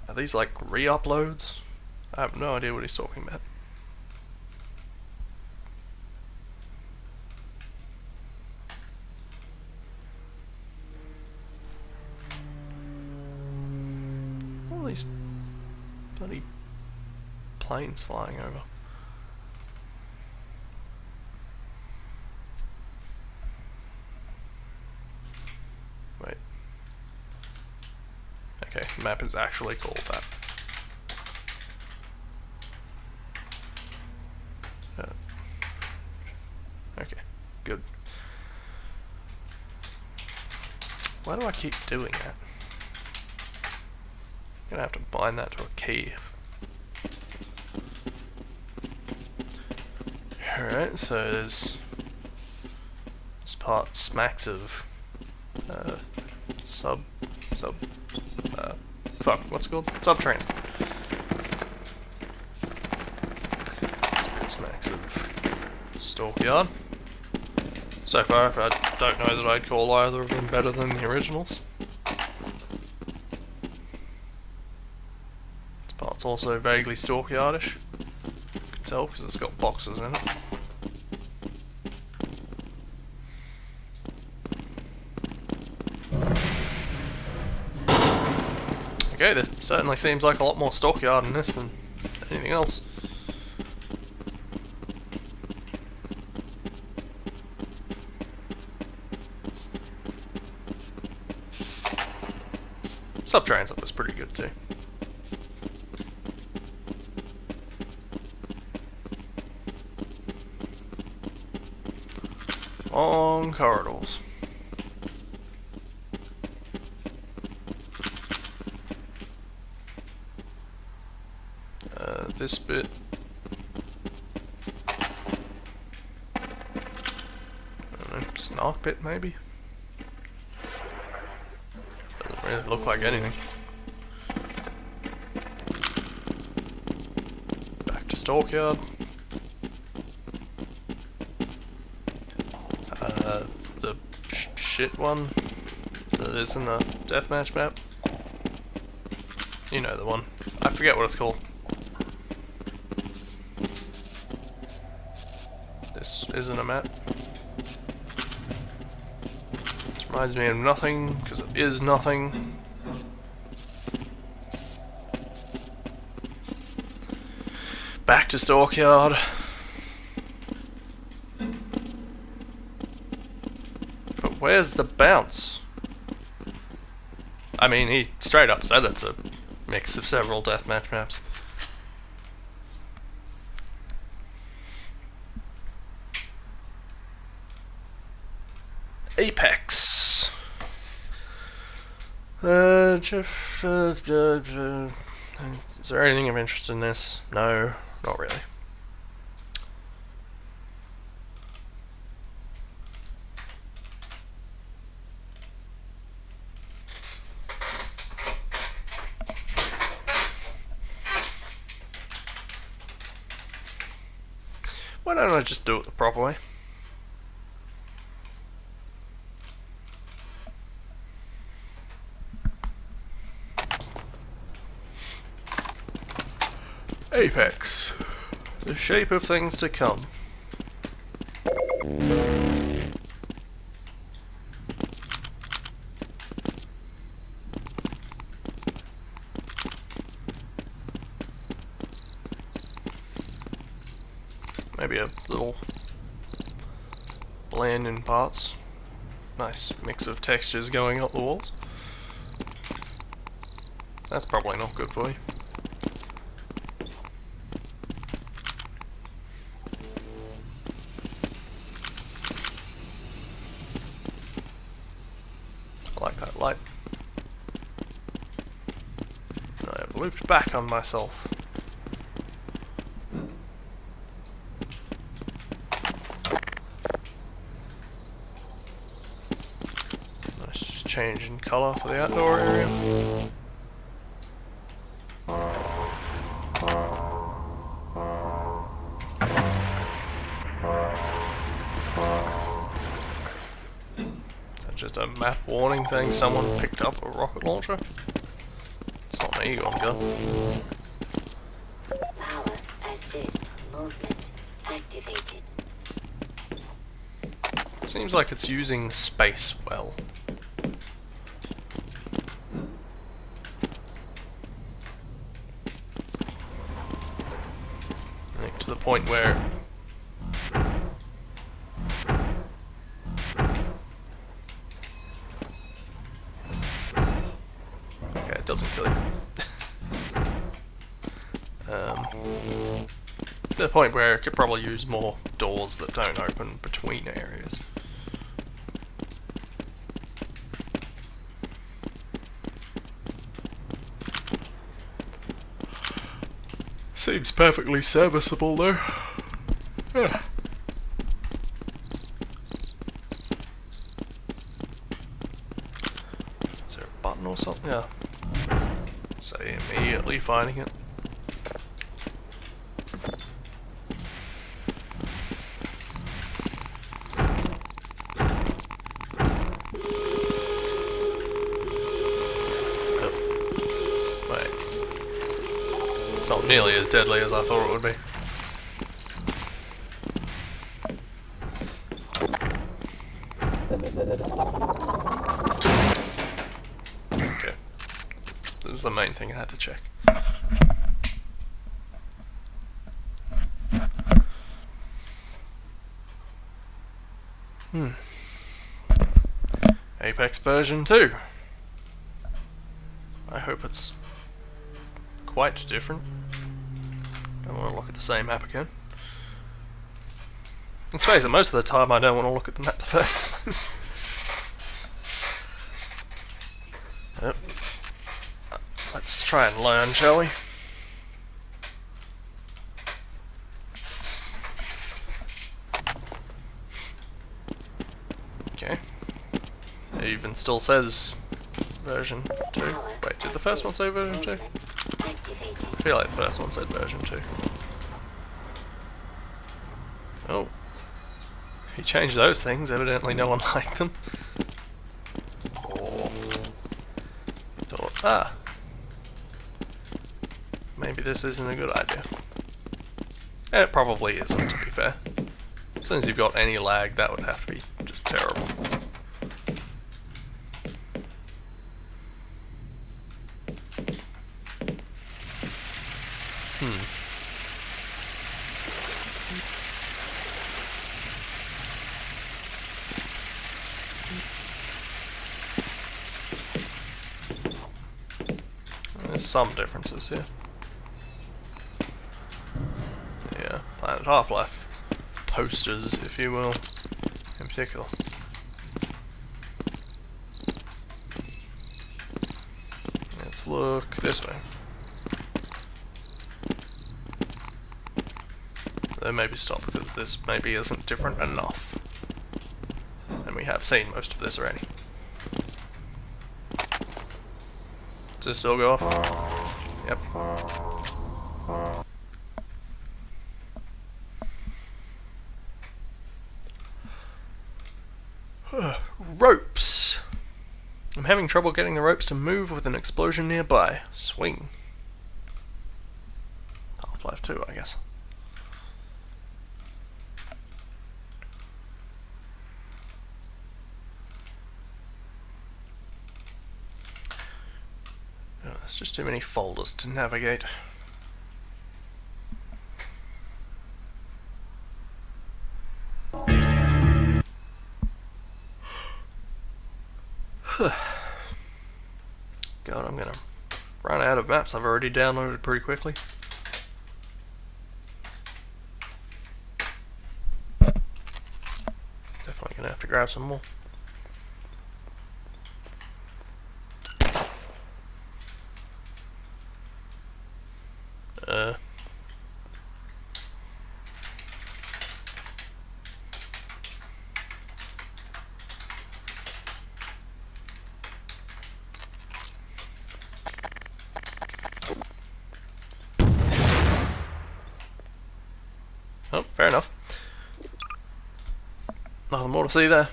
Are these like re-uploads? I have no idea what he's talking about. All these bloody planes flying over. Wait. Okay, the map is actually called that. Okay, good. Why do I keep doing that? I'm gonna have to bind that to a key. Alright, so this part smacks of fuck, what's it called? Sub-transit. This bit smacks of Stockyard. So far, I don't know that I'd call either of them better than the originals. This part's also vaguely Stockyardish. You can tell because it's got boxes in it. Okay, there certainly seems like a lot more Stockyard in this than anything else. Sub-transit was pretty good too. Long corridors. This bit. I don't know, snark bit maybe? Doesn't really look like anything. Back to Stockyard. The shit one that isn't a deathmatch map. You know the one. I forget what it's called. This isn't a map. This reminds me of nothing, because it is nothing. Back to Stockyard. But where's the bounce? I mean, he straight up said it's a mix of several deathmatch maps. Apex. Is there anything of interest in this? No, not really. Why don't I just do it the proper way? Apex. The shape of things to come. Maybe a little blend in parts. Nice mix of textures going up the walls. That's probably not good for you. I like that light. I have looped back on myself. Nice change in colour for the outdoor area. Just a map warning saying someone picked up a rocket launcher. It's not me on gun. Power assist movement activated. Seems like it's using space well. I think to the point where doesn't kill you. To the point where it could probably use more doors that don't open between areas. Seems perfectly serviceable though. Yeah. Is there a button or something? Yeah. Say immediately finding it. Oh. Wait. It's not nearly as deadly as I thought it would be. Okay. This is the main thing I had to check. Apex version 2. I hope it's quite different. Don't want to look at the same map again. Let's face it, most of the time I don't want to look at the map the first time. Yep. Let's try and learn, shall we? Okay. It even still says version 2. Wait, did the first one say version 2? I feel like the first one said version 2. Oh. He changed those things, evidently no one liked them. Or thought, ah, maybe this isn't a good idea. And it probably isn't, to be fair. As soon as you've got any lag, that would have to be just terrible. some differences here. Yeah, Planet Half-Life posters, if you will, in particular. Let's look this way. Then maybe stop, because this maybe isn't different enough. And we have seen most of this already. Does this still go off? Yep. Ropes! I'm having trouble getting the ropes to move with an explosion nearby. Swing. Half-Life 2, I guess. Oh, there's just too many folders to navigate. God, I'm gonna run out of maps I've already downloaded pretty quickly. Definitely gonna have to grab some more. Oh, fair enough. Nothing more to see there.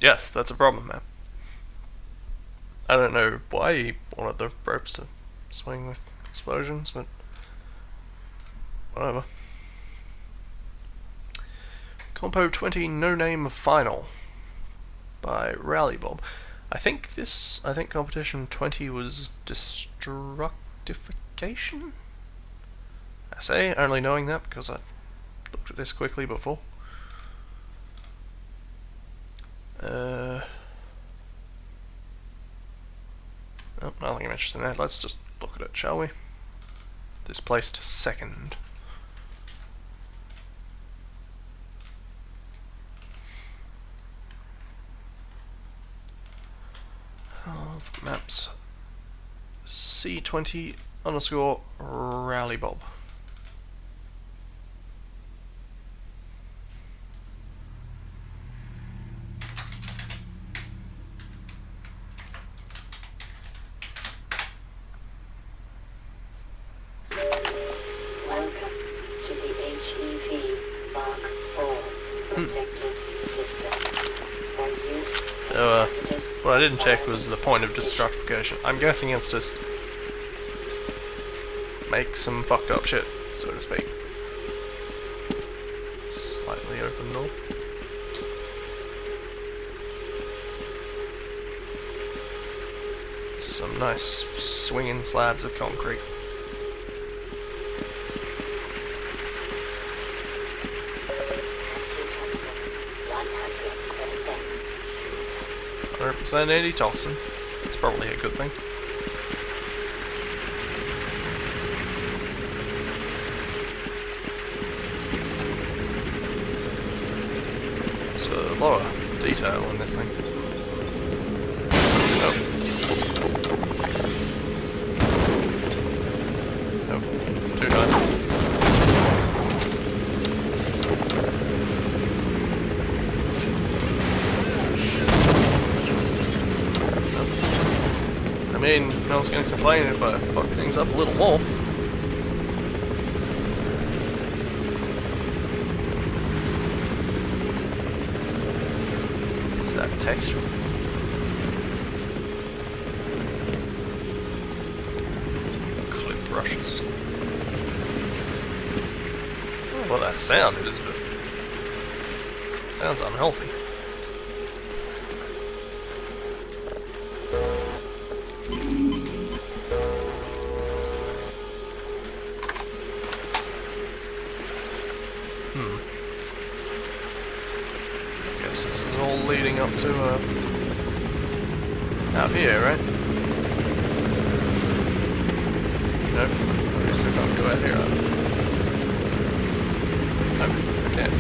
Yes, that's a problem, man. I don't know why he wanted the ropes to swing with explosions, but whatever. Compo 20 No Name Final by Rally Bob. I think competition 20 was destructification? I say only knowing that because I looked at this quickly before. Oh, nothing interesting there. Let's just look at it, shall we? Displaced second. Maps. C20 underscore Rally Bob. Welcome to the HEV Mark IV protective system. For use in hazardous What I didn't check was the point of destructification. I'm guessing it's just make some fucked up shit, so to speak. Slightly open door. Some nice swinging slabs of concrete. antitoxin 100%. 100% antitoxin. It's probably a good thing. There's a lot of detail in this thing. Oh. Oh, too high. I mean, no one's going to complain if I fuck things up a little more. Is that texture? Clip brushes. Oh, well, that sound is a bit. Sounds unhealthy. Guess this is all leading up to out here, right? Nope. I guess I can't go out here either. Nope, I can't.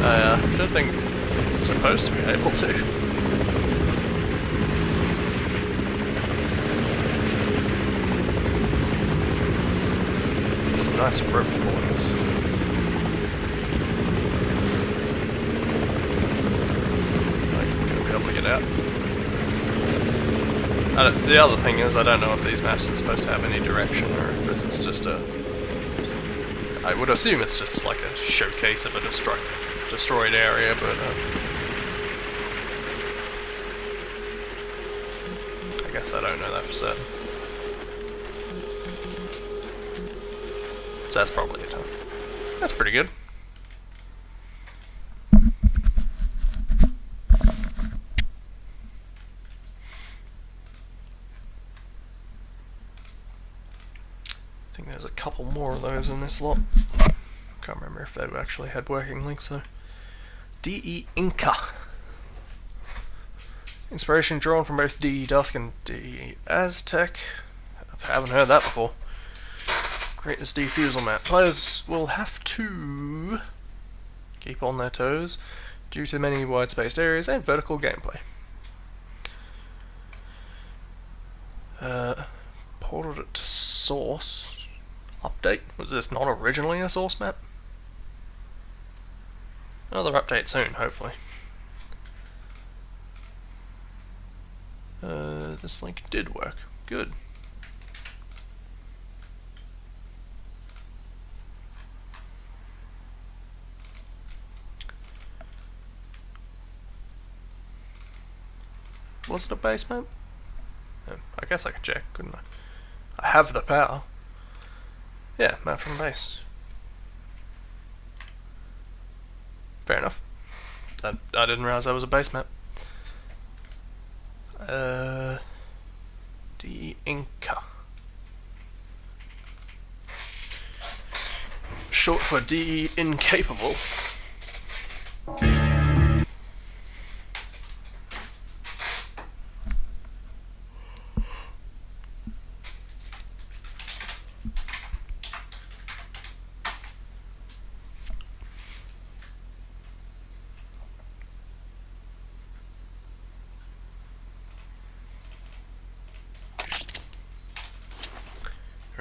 I don't think I'm supposed to be able to. Some nice rope coils. I'm gonna be able to get out. The other thing is, I don't know if these maps are supposed to have any direction, or if this is just a... I would assume it's just like a showcase of a destroyed area, but I guess I don't know that for certain. So that's probably it, huh? That's pretty good. I think there's a couple more of those in this lot. Can't remember if they actually had working links though. DE Inca. Inspiration drawn from both DE Dusk and DE Aztec. I haven't heard that before. Create this defusal map. Players will have to keep on their toes due to many wide-spaced areas and vertical gameplay. Ported it to source. Update? Was this not originally a source map? Another update soon, hopefully. This link did work. Good. Was it a base map? I guess I could check, couldn't I? I have the power. Yeah, map from base. Fair enough. I didn't realize that was a base map. The Inca. Short for D incapable.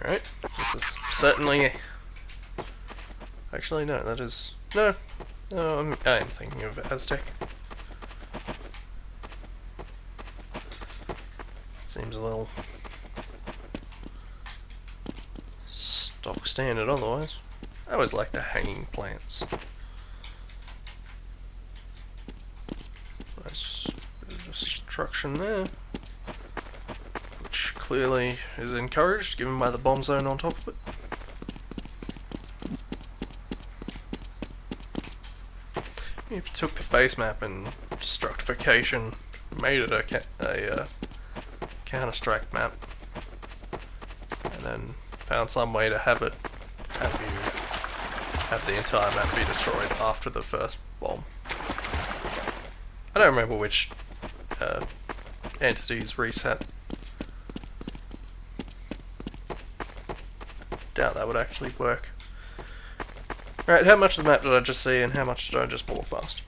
Alright, this is certainly... Actually, no, that is... No, I am thinking of Aztec. Seems a little... stock standard otherwise. I always like the hanging plants. Nice bit of destruction there. Clearly is encouraged, given by the bomb zone on top of it. If you took the base map and destructification, made it a Counter-Strike map, and then found some way to have the entire map be destroyed after the first bomb. I don't remember which entities reset. Doubt that would actually work. Alright, how much of the map did I just see and how much did I just walk past?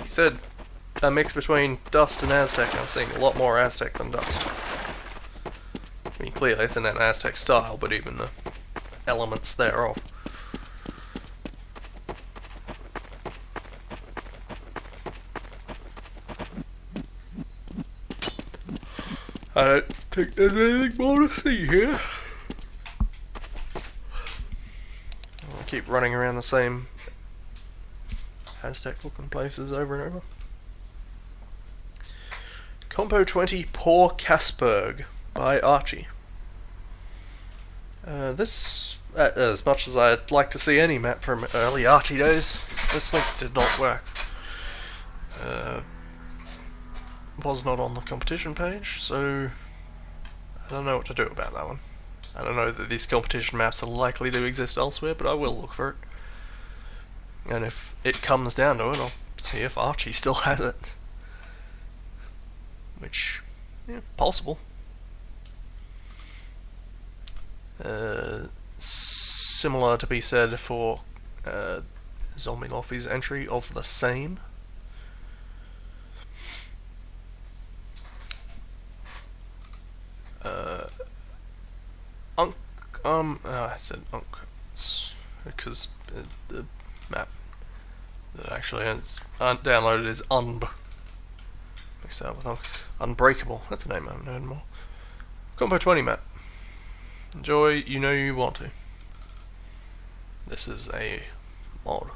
He said a mix between Dust and Aztec, and I'm seeing a lot more Aztec than Dust. I mean, clearly it's in an Aztec style, but even the elements thereof. I don't think there's anything more to see here. I'll keep running around the same Aztec looking places over and over. Compo 20 Poor Casperg by Archie. This, as much as I'd like to see any map from early Archie days, this link did not work. Was not on the competition page, so I don't know what to do about that one. I don't know that these competition maps are likely to exist elsewhere, but I will look for it. And if it comes down to it, I'll see if Archie still has it. Which, yeah, possible. Similar to be said for Zombie Loffy's entry of the same. I said Unk because the map that actually is downloaded is mixed up with Unbreakable. That's a name I haven't heard more. Compo 20 map. Enjoy, you know you want to. This is a mod.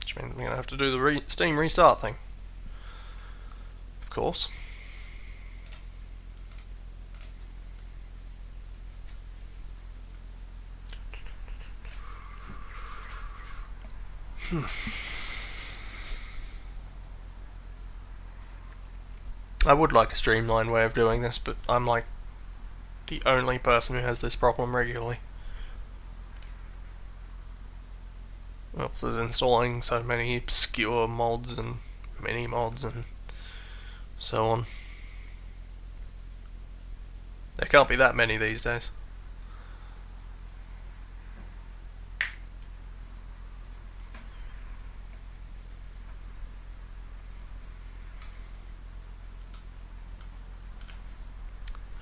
Which means I'm going to have to do the Steam restart thing. Of course. I would like a streamlined way of doing this, but I'm like the only person who has this problem regularly. Who else is installing so many obscure mods and mini mods and so on? There can't be that many these days.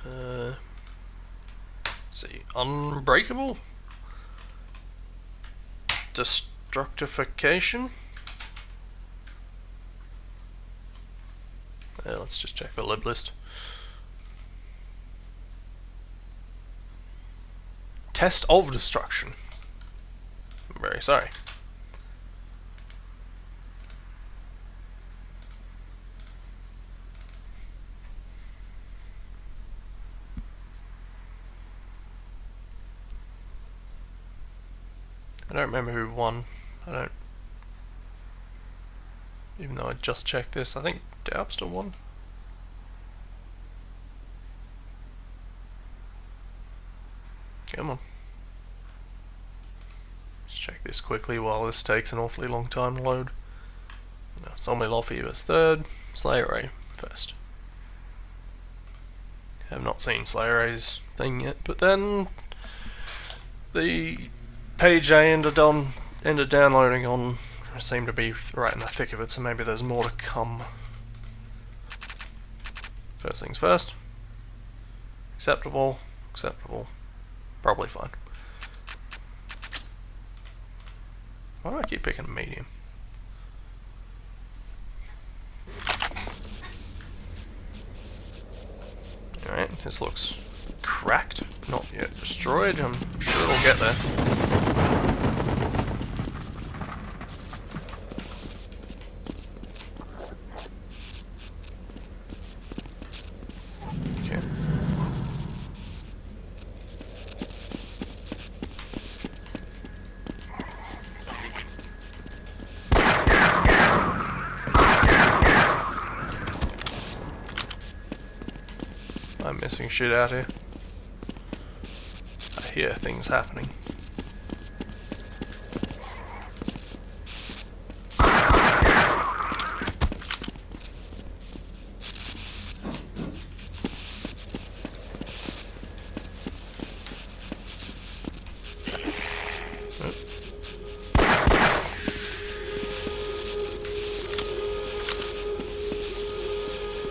Let's see, Unbreakable? Destructification? Let's just check the lib list. Test of destruction. I'm very sorry. I don't remember who won. Even though I just checked this, I think Dabster won. Come on. Let's check this quickly while this takes an awfully long time to load. No, Zombie Loffy was third, Slayer Ray first. Have not seen Slayer Ray's thing yet, but then the page I ended downloading on seemed to be right in the thick of it, so maybe there's more to come. First things first. Acceptable, probably fine. Why do I keep picking a medium? Alright, this looks cracked, not yet destroyed. I'm sure it'll get there. Okay. I'm missing shit out here. I hear things happening.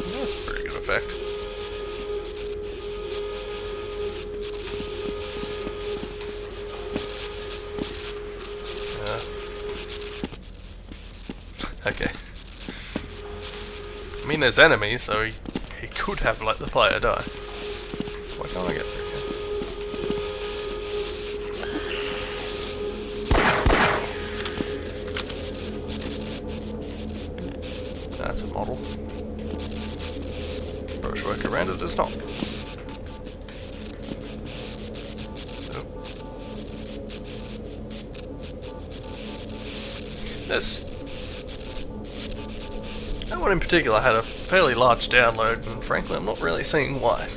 That's a pretty good effect. Okay. I mean, there's enemies, so he could have let the player die. Why can't I get through here? That's a model. Brushwork around it is not. That one in particular had a fairly large download, and frankly I'm not really seeing why.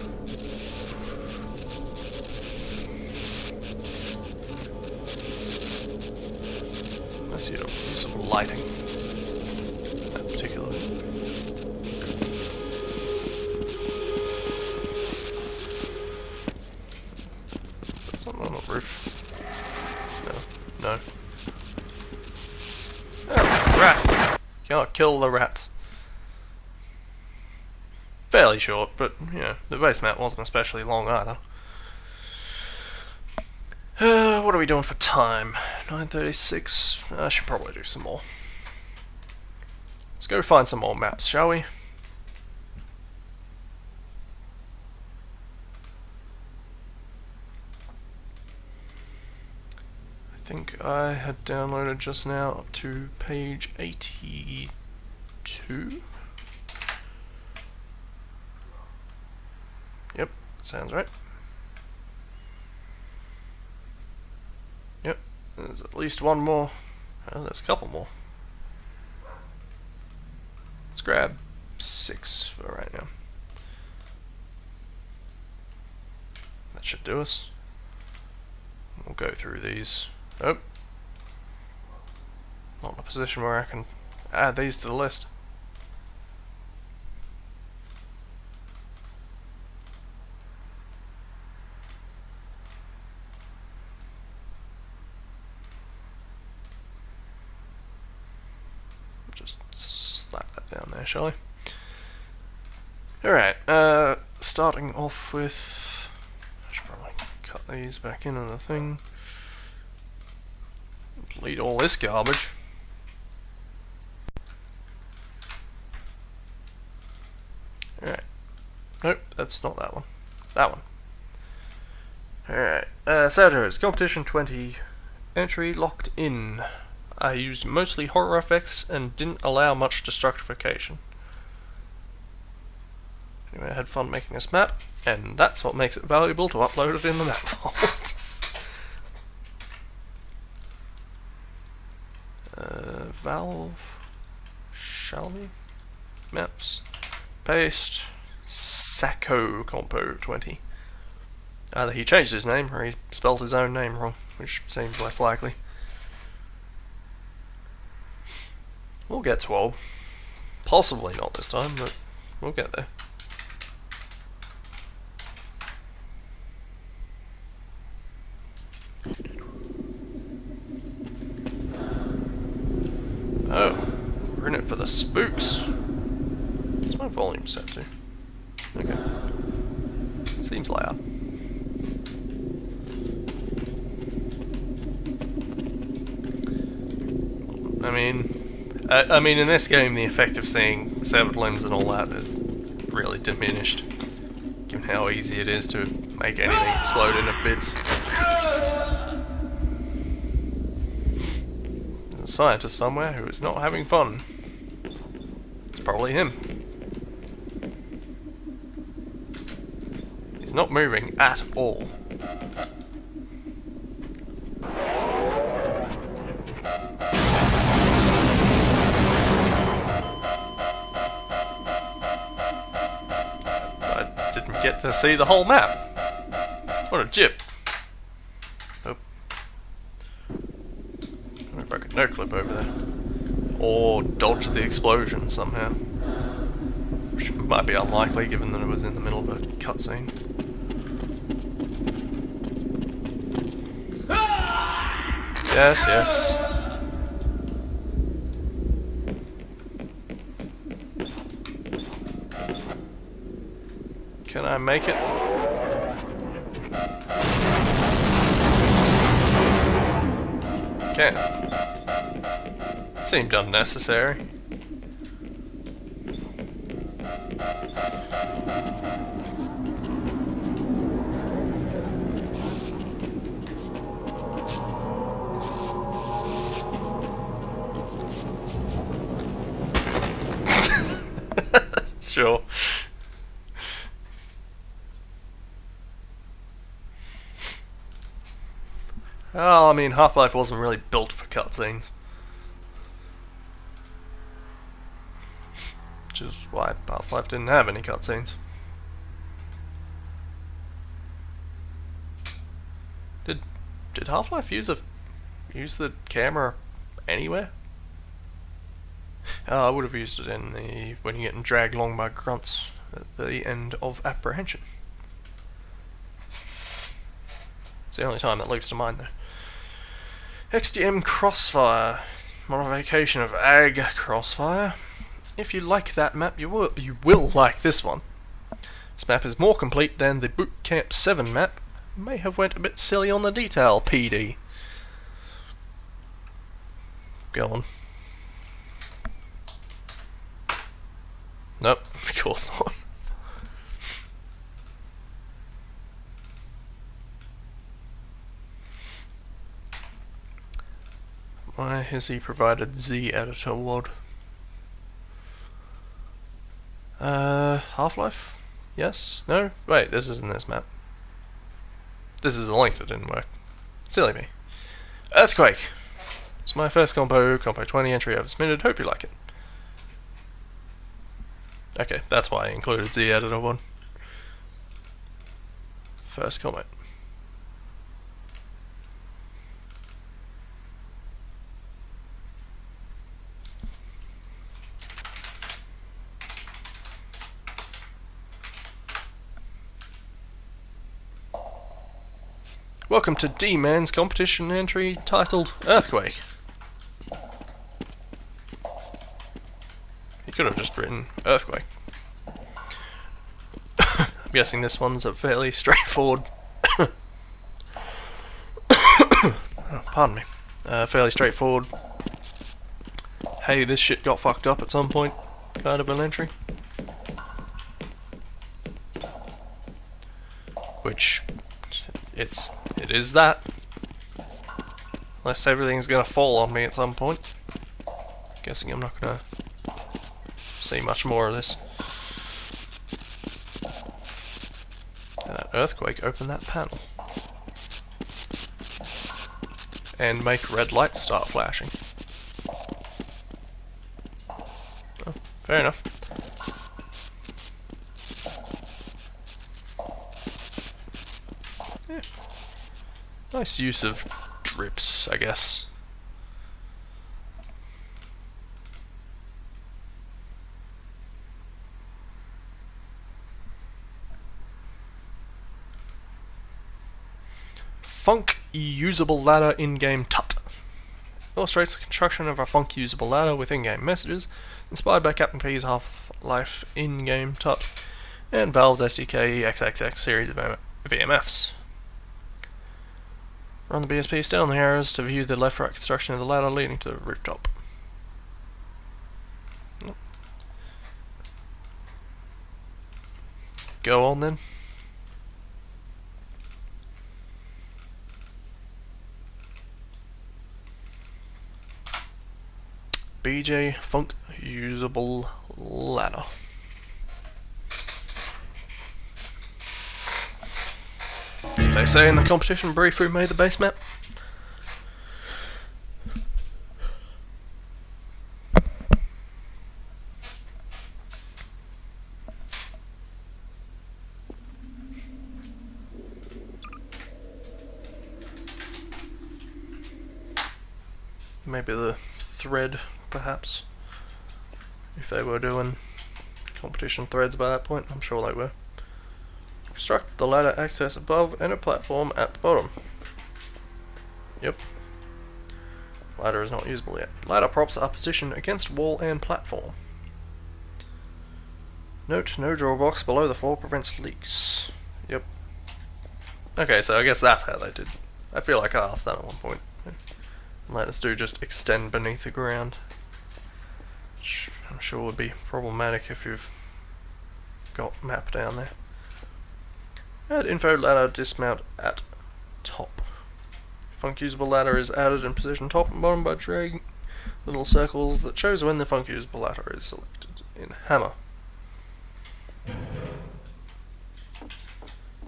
Unless you don't use some lighting. That particularly. Is that something on the roof? No. No. Oh, rat! Can't kill the rats. Fairly short, but, you know, the base map wasn't especially long either. What are we doing for time? 9:36. I should probably do some more. Let's go find some more maps, shall we? I think I had downloaded just now up to page 82. Yep, sounds right. Yep, there's at least one more. Oh, there's a couple more. Let's grab 6 for right now. That should do us. We'll go through these. Oh. Not in a position where I can add these to the list. Just slap that down there, shall we? Alright, starting off with... I should probably cut these back into the thing. Delete all this garbage. Alright. Nope, that's not that one. That one. Alright. Santos, Competition 20. Entry locked in. I used mostly horror effects and didn't allow much destructification. Anyway, I had fun making this map, and that's what makes it valuable to upload it in the map vault. Valve, shall we? Maps, paste, Sacco Compo 20. Either he changed his name or he spelled his own name wrong, which seems less likely. We'll get 12. Possibly not this time, but we'll get there. Oh, we're in it for the spooks. What's my volume set to? Okay. Seems loud. I mean, in this game, the effect of seeing severed limbs and all that is really diminished, given how easy it is to make anything explode into bits. There's a scientist somewhere who is not having fun. It's probably him. He's not moving at all. Get to see the whole map. What a jip. Oh. I wonder if I could no-clip over there. Or dodge the explosion somehow. Which might be unlikely given that it was in the middle of a cutscene. Yes, yes. Can I make it? Can. Seemed unnecessary. Sure. Well, I mean, Half-Life wasn't really built for cutscenes. Which is why Half-Life didn't have any cutscenes. Did Half-Life use the camera anywhere. I would have used it in the when you're getting dragged along by grunts at the end of apprehension. It's the only time that leaps to mind though. XDM Crossfire, modification of Ag Crossfire. If you like that map, you will like this one. This map is more complete than the Boot Camp 7 map. May have went a bit silly on the detail, PD. Go on. Nope, of course not. Why has he provided Z editor WOD? Half-Life? Yes? No? Wait, this isn't this map. This is a link that didn't work. Silly me. Earthquake! It's my first compo 20 entry I've submitted, hope you like it. Okay, that's why I included Z editor one. First comment. Welcome to D-Man's competition entry titled Earthquake. He could have just written Earthquake. I'm guessing this one's a fairly straightforward... oh, pardon me. Fairly straightforward... hey, this shit got fucked up at some point kind of an entry. Which... It is that. Unless everything's gonna fall on me at some point. Guessing I'm not gonna see much more of this. And that earthquake opened that panel. And make red lights start flashing. Oh, fair enough. Yeah. Nice use of drips, I guess. Funk usable ladder in-game tut. Illustrates the construction of a funk usable ladder with in-game messages, inspired by Captain P's Half-Life in-game tut, and Valve's SDK XXX series of VMFs. Run the BSP, stay on the arrows to view the left-right construction of the ladder leading to the rooftop. Go on then. BJ Funk usable ladder. They say in the competition brief who made the base map. Maybe the thread, perhaps. If they were doing competition threads by that point, I'm sure they were. Construct the ladder access above and a platform at the bottom. Yep. Ladder is not usable yet. Ladder props are positioned against wall and platform. Note, no drawer box below the floor prevents leaks. Yep. Okay, so I guess that's how they did. I feel like I asked that at one point. Ladders do just extend beneath the ground. Which I'm sure would be problematic if you've got map down there. Add info ladder dismount at top. Funk usable ladder is added and positioned top and bottom by dragging little circles that shows when the funk usable ladder is selected in hammer.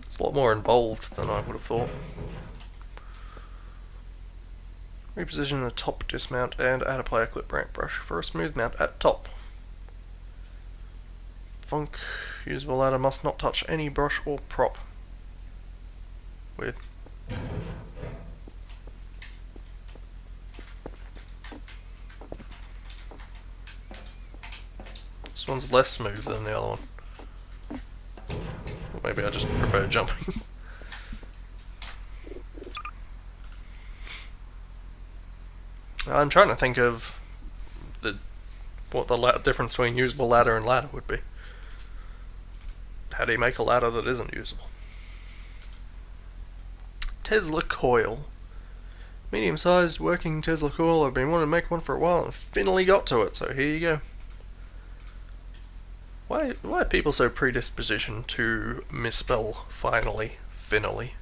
It's a lot more involved than I would have thought. Reposition the top dismount and add a player clip ramp brush for a smooth mount at top. Funk usable ladder must not touch any brush or prop. Weird. one's less smooth than the other one. Or maybe I just prefer jumping. I'm trying to think of what the difference between usable ladder and ladder would be. How do you make a ladder that isn't usable? Tesla coil. Medium-sized working Tesla coil. I've been wanting to make one for a while and finally got to it, so here you go. Why are people so predispositioned to misspell finally, finally?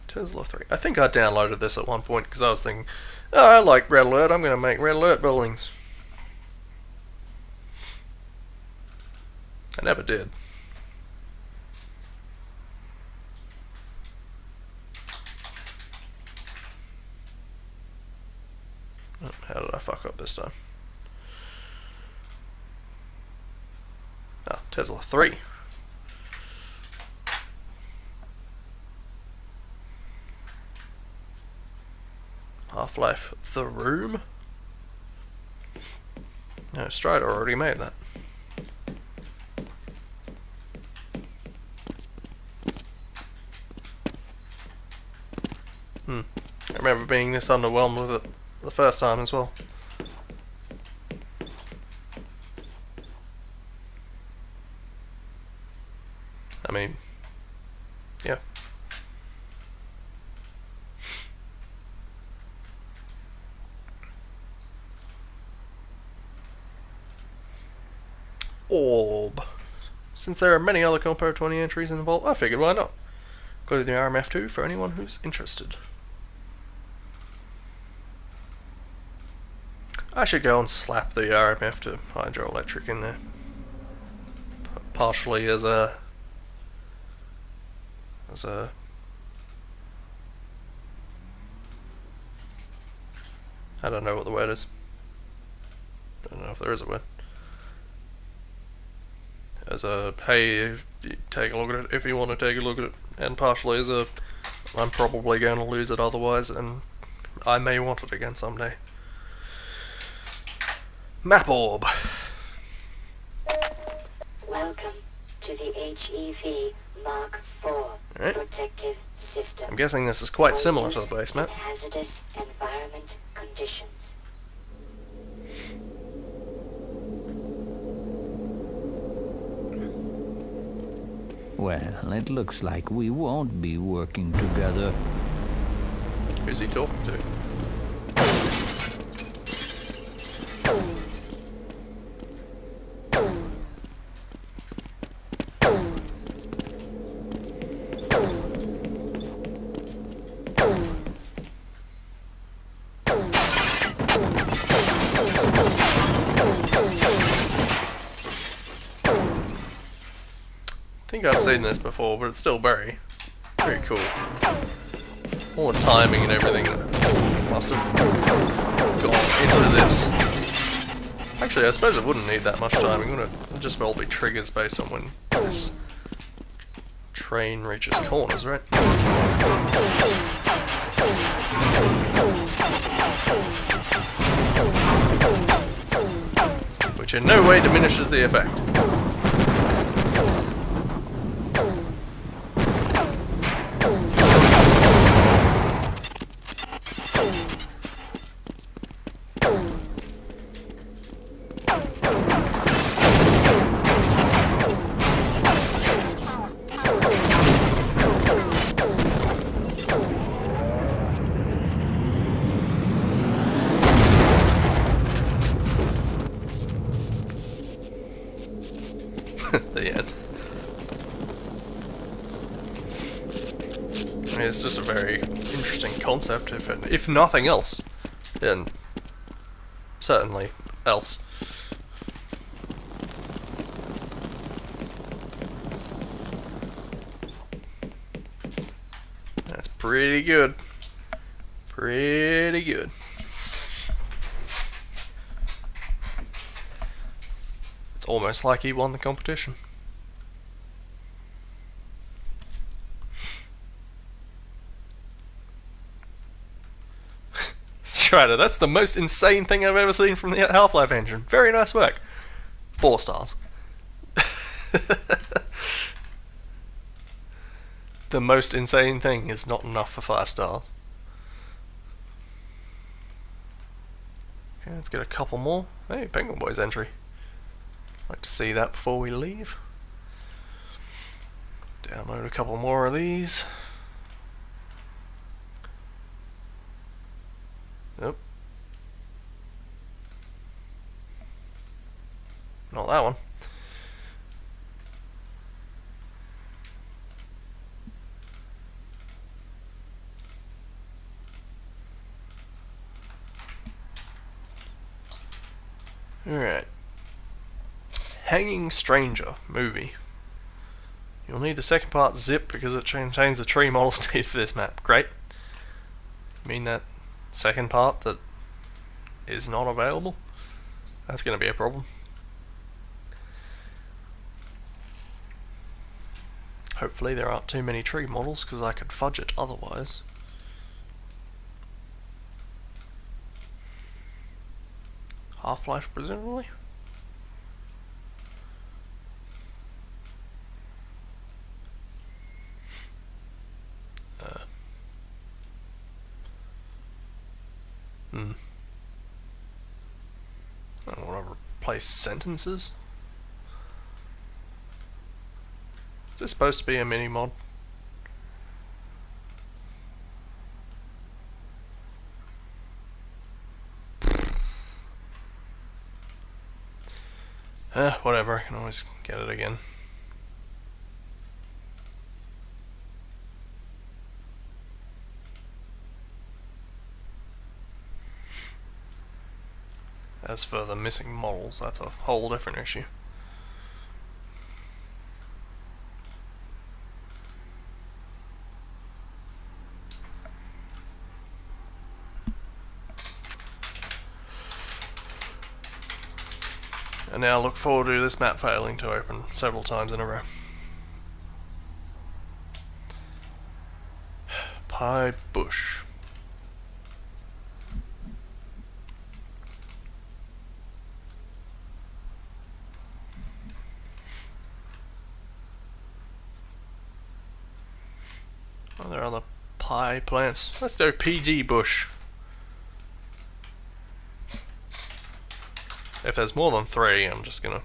Tesla 3. I think I downloaded this at one point because I was thinking, oh, I like Red Alert, I'm going to make Red Alert buildings. I never did. Oh, how did I fuck up this time? Ah, Tesla 3. Half-Life The Room? No, Strider already made that. I remember being this underwhelmed with it the first time as well. I mean, yeah. Orb. Since there are many other Compo 20 entries involved, I figured why not? Including the RMF2 for anyone who's interested. I should go and slap the RMF to hydroelectric in there. Partially as a I don't know what the word is. I don't know if there is a word. As a, hey, take a look at it if you want to take a look at it. And partially as a, I'm probably going to lose it otherwise, and I may want it again someday. Map orb. Welcome to the HEV Mark IV protective system. I'm guessing this is quite similar to the base map. Hazardous environment conditions. Well, it looks like we won't be working together. Who's he talking to? I think I've seen this before, but it's still very cool. All the timing and everything that must have gone into this. Actually, I suppose it wouldn't need that much timing, would it? It'd just all be triggers based on when this train reaches corners, right? Which in no way diminishes the effect. The end. I mean, it's just a very interesting concept, if nothing else, then certainly else. That's pretty good. Pretty good. It's almost like he won the competition. Rider. That's the most insane thing I've ever seen from the Half-Life engine. Very nice work. 4 stars. The most insane thing is not enough for 5 stars. Okay, let's get a couple more. Hey, Penguin Boy's entry. Like to see that before we leave. Download a couple more of these. Nope. Not that one. Alright. Hanging Stranger movie. You'll need the second part zip because it contains the tree models needed for this map. Great. You mean that second part that is not available? That's going to be a problem. Hopefully there aren't too many tree models because I could fudge it otherwise. Half-Life, presumably? I don't want to replace sentences. Is this supposed to be a mini mod? Whatever, I can always get it again. As for the missing models, that's a whole different issue. And now look forward to this map failing to open several times in a row. Pie Bush. Oh, there are other pie plants. Let's do PG Bush. If there's more than 3, I'm just gonna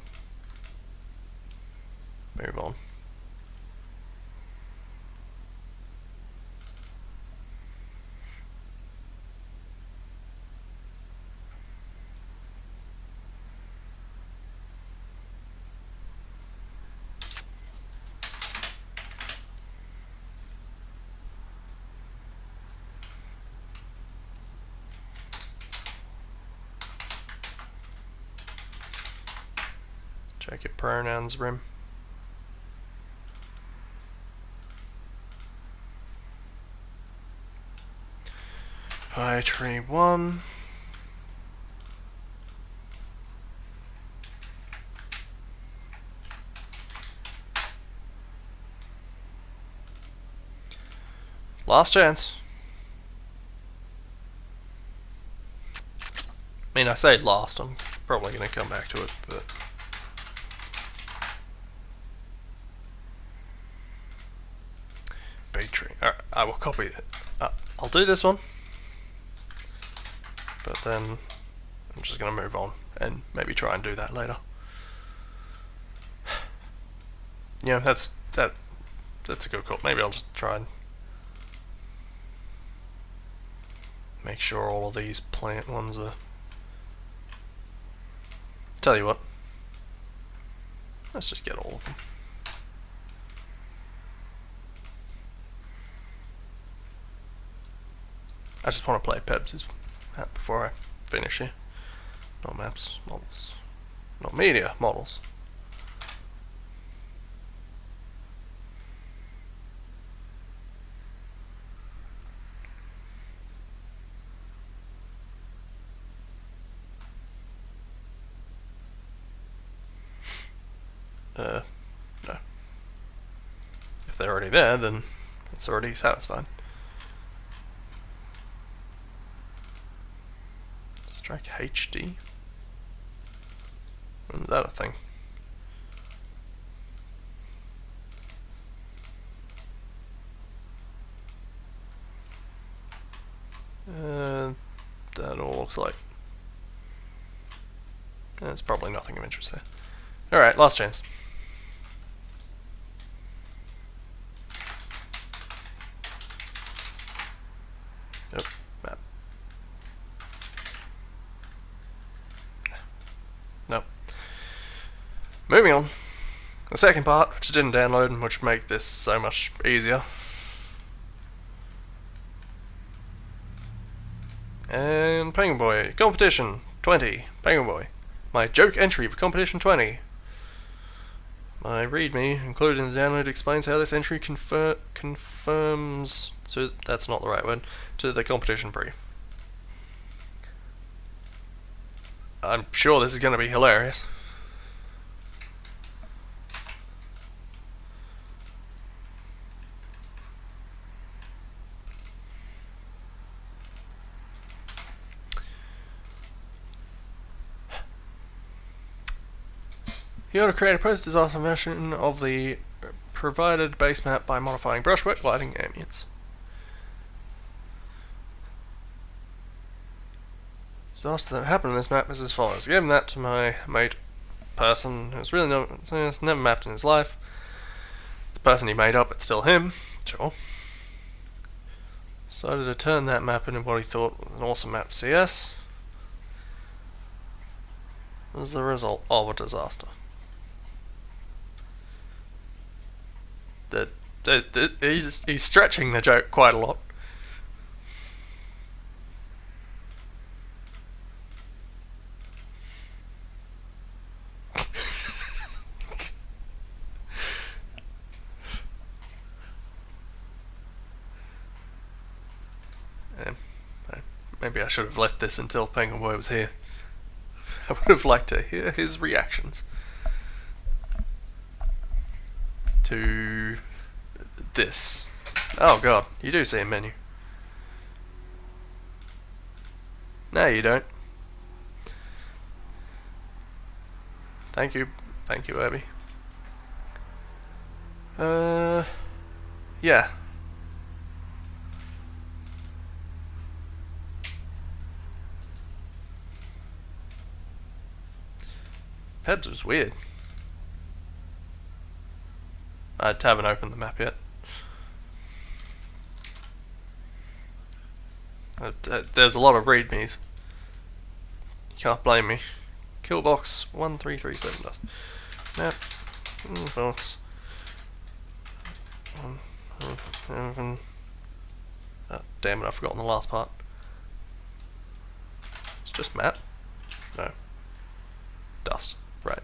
move on. Check your pronouns, Rim. Pie tree 1. Last chance. I mean, I say last, I'm probably going to come back to it, but... B-tree. Alright, I will copy it. I'll do this one. But then, I'm just going to move on, and maybe try and do that later. Yeah, that's a good call. Maybe I'll just try and make sure all of these plant ones are... Tell you what, let's just get all of them. I just want to play Pebs' map before I finish here. Not maps, models. Not media, models. No. If they're already there, then it's already satisfied. Strike HD? When is that a thing? That all looks like. There's probably nothing of interest there. Alright, last chance. Yep, map. Nope. Moving on. The second part, which I didn't download and which would make this so much easier. And Penguin Boy, competition 20, Penguin Boy. My joke entry for competition 20. My readme, included in the download, explains how this entry confirms, so that's not the right word, to the competition brief. I'm sure this is going to be hilarious. You ought to create a post-disaster version of the provided base map by modifying brushwork, lighting, ambience. Disaster that happened on this map is as follows. I gave that to my mate person who's really it's never mapped in his life. It's a person he made up, it's still him, sure. Decided to turn that map into what he thought was an awesome map for CS. As the result of a disaster. He's stretching the joke quite a lot. Maybe I should have left this until Penguin Boy was here. I would have liked to hear his reactions to this. Oh god, you do see a menu. No, you don't. Thank you, Abby. Yeah. Pebs was weird. I haven't opened the map yet. There's a lot of readmes. You can't blame me. Killbox 1337 dust. Map. Box. Oh, damn it, I've forgotten the last part. It's just map? No. Dust. Right.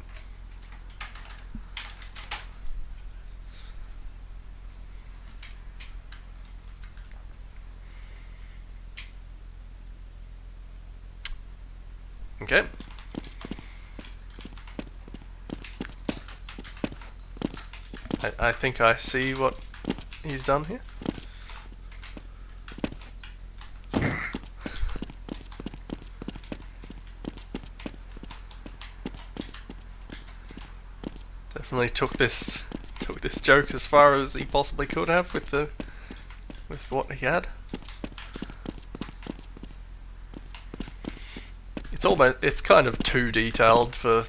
Okay. I think I see what he's done here. Definitely took this joke as far as he possibly could have with what he had. It's kind of too detailed for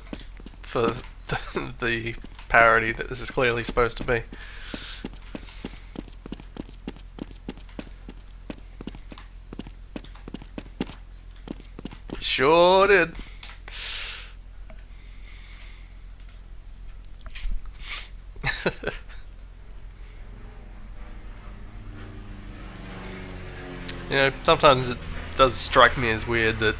the parody that this is clearly supposed to be. Sure did. You know, sometimes it does strike me as weird that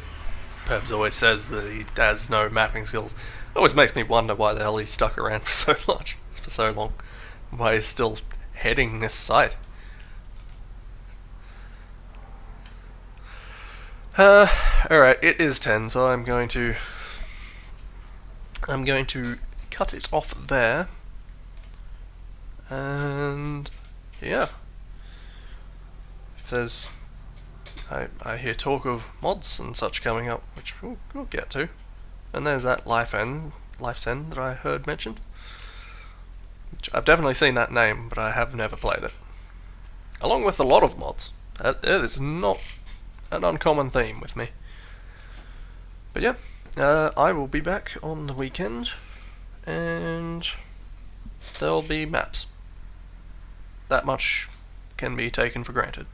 Pebs always says that he has no mapping skills. It always makes me wonder why the hell he stuck around for so long. Why he's still heading this site. Alright, it is 10, so I'm going to cut it off there. And yeah. If there's I hear talk of mods and such coming up, which we'll get to. And there's that Life's End that I heard mentioned. Which I've definitely seen that name, but I have never played it. Along with a lot of mods. It is not an uncommon theme with me. But yeah, I will be back on the weekend, and there'll be maps. That much can be taken for granted.